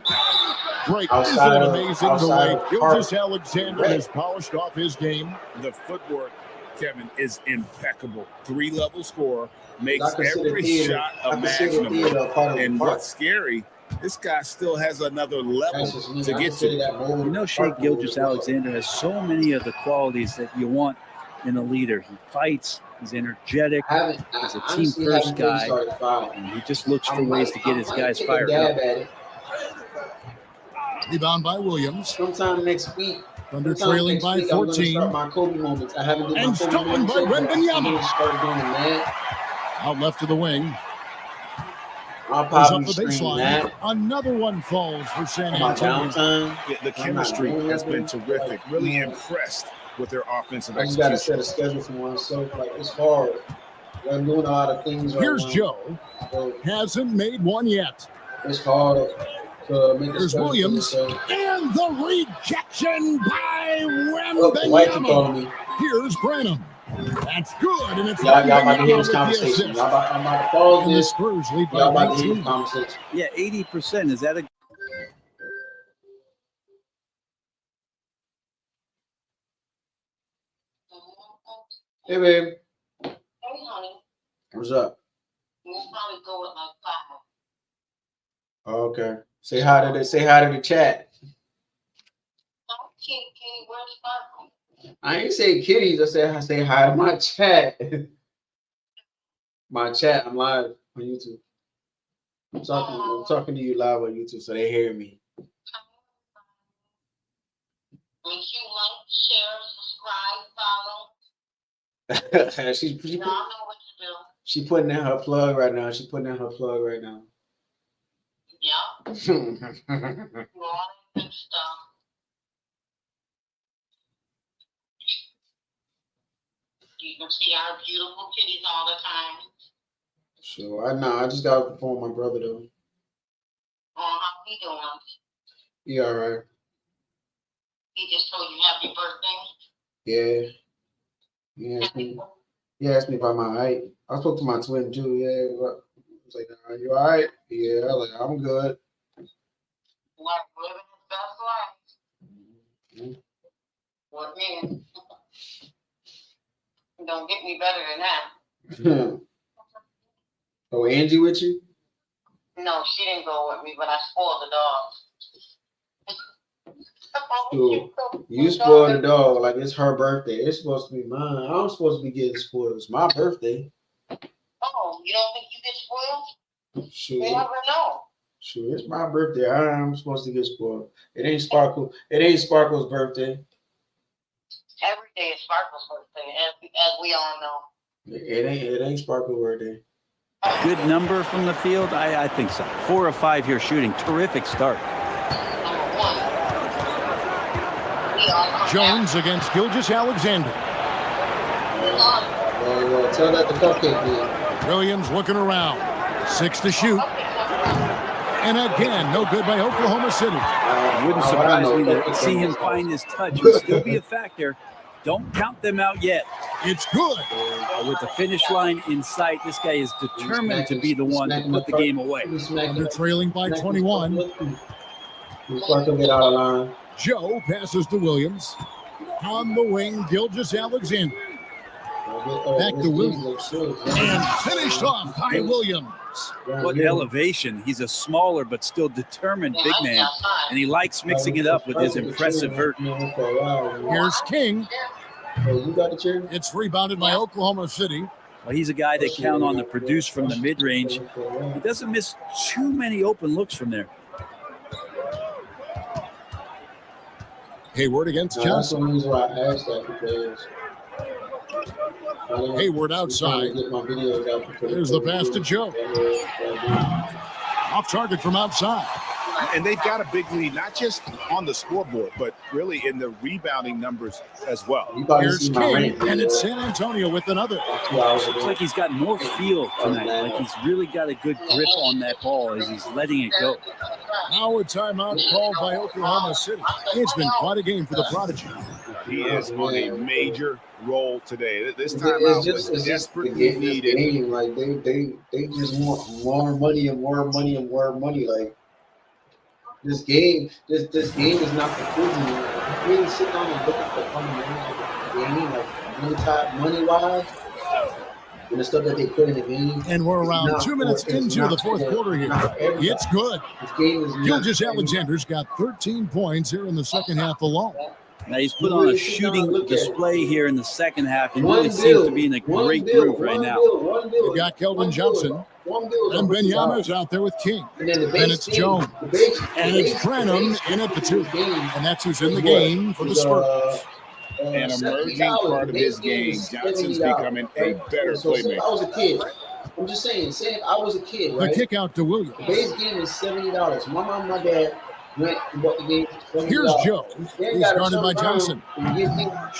Great. Isn't it amazing the way Gilgeous-Alexander has polished off his game? The footwork, Kevin, is impeccable. 3-level score, makes every shot imaginable. And what's scary, this guy still has another level to get to. You know, Shea Gilgeous-Alexander has so many of the qualities that you want in a leader. He fights, he's energetic, he's a team-first guy, and he just looks for ways to get his guys fired up. Rebound by Williams. Sometime next week. Thunder trailing by 14. And stolen by Wembanyama. Out left to the wing. Goes up the baseline. Another one falls for San Antonio. The chemistry has been terrific. Really impressed with their offensive execution. You got to set a schedule for oneself. Like, it's hard. I'm doing a lot of things. Here's Joe. Hasn't made one yet. It's hard. Here's Williams. And the rejection by Wembanyama. Here's Branham. That's good, and it's y'all about to hear this conversation. I'm about to pause and this. The Spurs lead by y'all about to hear 19. this conversation. Yeah, 80%. Is that a... Hey, babe. Hey, honey. What's up? We'll probably go with like 5. Oh, okay. Say hi to the chat. I ain't say kitties. I say hi to my chat. My chat. I'm live on YouTube. I'm talking to you live on YouTube, so they hear me. Make sure you like, share, subscribe, follow. she Y'all know what to do. She putting in her plug right now. Yeah. Do all that good stuff. You can see our beautiful kitties all the time. Sure. I just got off the phone with my brother though. Oh, how he doing? He all right. He just told you happy birthday. Yeah. He asked me about my height. I spoke to my twin too. Yeah. I was like, "Are you all right?" Yeah. I was like, "I'm good." Like living his best life. What man? Don't get me better than that. Oh, Angie with you? No, she didn't go with me, but I spoiled the dog. Dude, you spoiled the dog like it's her birthday. It's supposed to be mine. I'm supposed to be getting spoiled. It's my birthday. Oh, you don't think you get spoiled? Sure. You never know. Sure, it's my birthday. I'm supposed to get spoiled. It ain't Sparkle. It ain't Sparkle's birthday. Every day is Sparkle's birthday, as we all know. It ain't Sparkle's birthday. Good number from the field? I think so. 4 of 5 here shooting. Terrific start. Jones against Gilgeous Alexander. Tell that the cupcake man. Williams looking around. 6 to shoot. And again, no good by Oklahoma City. Wouldn't surprise me to see him find his touch. Would still be a factor. Don't count them out yet. It's good. With the finish line in sight, this guy is determined to be the one to put the game away. They're trailing by 21. Get out of line. Joe passes to Williams. On the wing, Gilgeous Alexander. Back to Williams. And finished off by Williams. What elevation. He's a smaller but still determined big man, and he likes mixing it up with his impressive vert. Here's King. It's rebounded by Oklahoma City. Well, he's a guy they count on to produce from the mid-range. He doesn't miss too many open looks from there. Hayward against Johnson. Hayward outside. There's the pass to Joe. Off target from outside. And they've got a big lead, not just on the scoreboard, but really in the rebounding numbers as well. Here's King, and it's San Antonio with another. Looks like he's got more feel tonight. Like he's really got a good grip on that ball as he's letting it go. Now a timeout called by Oklahoma City. It's been quite a game for the Prodigy. He is on a major role today. This timeout was desperately needed. Like they just want more money and more money and more money. Like this game is not for kids anymore. You really sit down and look at the game, like money wise, and the stuff that they put in the game. And we're around 2 minutes into the fourth quarter here. It's good. Gilgeous Alexander's got 13 points here in the second half alone. Now he's put on a shooting display here in the second half. He really seems to be in a great groove right now. You've got Keldon Johnson. And Benyama's out there with King. And it's Jones. And it's Branham in at the 2. And that's who's in the game for the Spurs. An emerging part of his game. Johnson's becoming a better playmaker. I was a kid. I'm just saying I was a kid, right? The kick out to Williams. The base game is $70. My mom and my dad went and bought the game. Here's Joe. He's guarded by Johnson.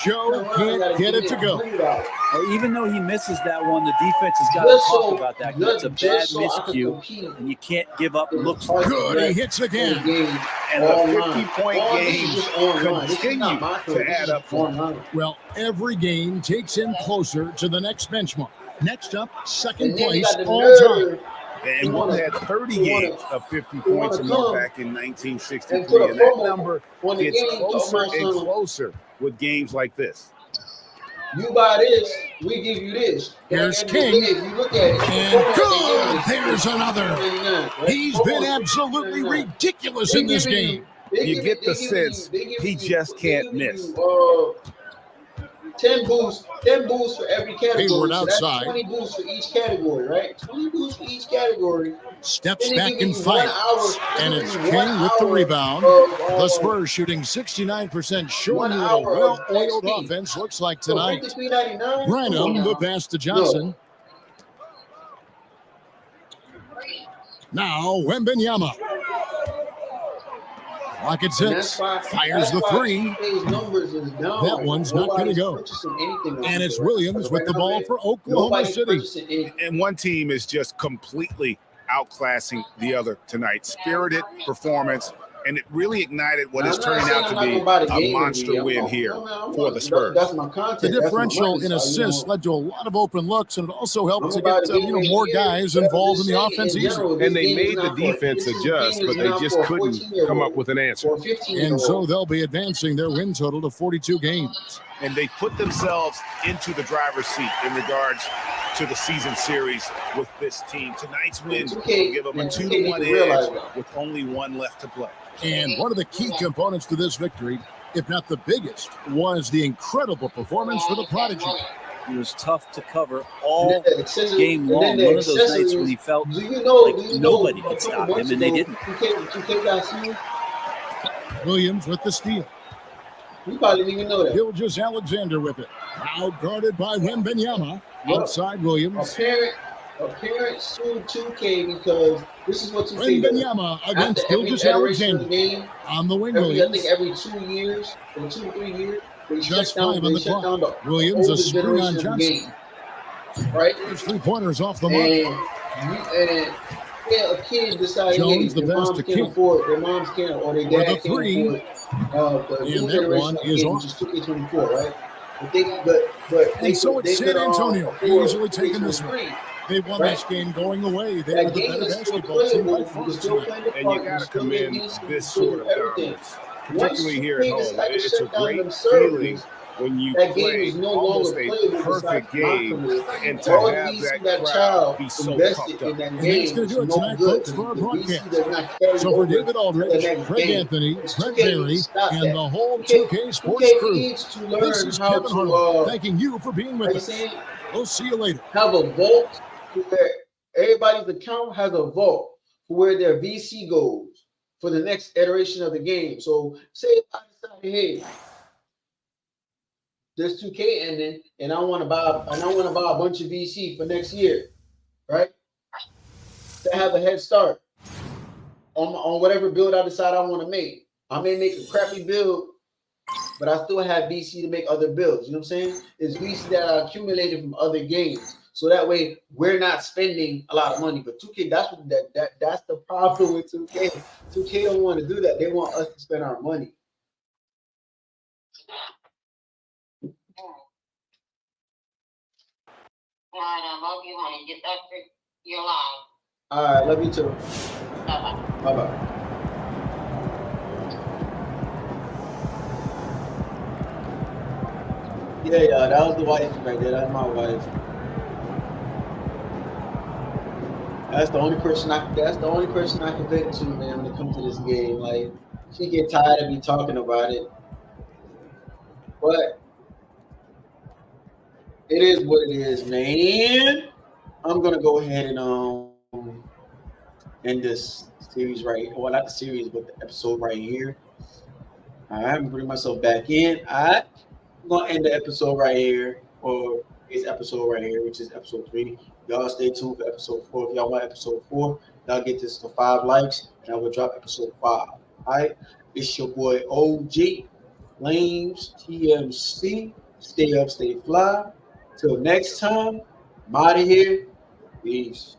Joe can't get it to go. Well, even though he misses that one, the defense has got to talk about that. That's a bad miscue, and you can't give up looks. Good, he hits again. And the 50-point games continue to add up for him. Well, every game takes him closer to the next benchmark. Next up, second place all time. And one had 30 games of 50 points or more back in 1963. And that number gets closer and closer with games like this. You buy this, we give you this. Here's If King. you look at it, And good. There's another. He's been absolutely ridiculous in this game. You get the sense he just can't miss. 10 boosts for every category. Hayward So that's outside. 20 boosts for each category, right? 20 boosts for each category. Steps Then they back give and you 1 fights. hour- And they it's give you King 1 with the hour rebound. of, The Spurs shooting 69%, showing 1 you what a hour of well-oiled XP. offense looks like So tonight. $53.99? Branham, the pass to Johnson. Now, Wembanyama. Rocket six, fires the three. That one's not going to go. And it's Williams with the ball for Oklahoma City. And one team is just completely outclassing the other tonight. Spirited performance, and it really ignited what is turning out to be a monster win here for the Spurs. The differential in assists led to a lot of open looks, and it also helped to get more guys involved in the offense easily. And they made the defense adjust, but they just couldn't come up with an answer. And so they'll be advancing their win total to 42 games. And they put themselves into the driver's seat in regards to the season series with this team. Tonight's win will give them a 2-1 edge with only one left to play. And one of the key components to this victory, if not the biggest, was the incredible performance for the Prodigy. It was tough to cover all game long. One of those nights when he felt like nobody could stop him, and they didn't. Williams with the steal. You probably didn't even know that. Gilgeous Alexander with it. Now guarded by Wembanyama. Outside Williams. Apparent sued 2K because this is what 2K does. Wembanyama against Gilgeous Alexander. On the wing, I Williams. think every 2 years or 2-3 years, they Just shut down, 5 on the clock. Williams a screen on Johnson. Right? There's 3-pointers off the mark. And a kid decides Jones, the their pass moms to can't King. afford, their moms can't, or their With dad a can't three. afford the new And that generation one of is kids, off. which is 2K24, right? But And so it's San Antonio easily taking this one. free. They won Right. this game going away. They That were the game better is still basketball team by playable. far You can still tonight. play the And part. you got to still commend get decent, this still sort of everything. dominance, particularly Once here at 2K home. decided to It's a shut down great them servers, feeling when you that game play is no almost longer a playable perfect besides my game, career. and to All have VC that that crowd child be so invested pumped in up. that And game that's going to do it is no tonight, good. folks, for our The VC broadcast. does not carry So for over David to the Aldrich, next Greg game. Anthony, It's Brett 2K Berry, needs to stop and that. the whole 2K 2K Sports 2K crew. needs to learn This is how Kevin to, Harlan. Thanking you for being with like us. I said, We'll see you later. have a vault where everybody's account has a vault for where their VC goes for the next iteration of the game. So say if I decide, hey, there's 2K ending, and I want to buy a bunch of VC for next year, right? To have a head start on whatever build I decide I want to make. I may make a crappy build, but I still have VC to make other builds. You know what I'm saying? It's VC that I accumulated from other games. So that way we're not spending a lot of money. But 2K, that's what that's the problem with 2K. 2K don't want to do that. They want us to spend our money. All right, I love you, honey. Get up for your life. All right, love you too. Bye-bye. Bye-bye. Yeah, that was the wife right there. That's my wife. That's the only person I can vent to, man, when it comes to this game. Like, she get tired of me talking about it. But it is what it is, man. I'm gonna go ahead and end this series well, not the series, but the episode right here. All right, I'm bringing myself back in. All right, I'm gonna end the episode right here, or this episode right here, which is episode 3. Y'all stay tuned for episode 4. If y'all want episode 4, y'all get this to 5 likes, and I will drop episode 5. All right, it's your boy OG Flames TMC. Stay up, stay fly. Till next time, I'm out of here. Peace.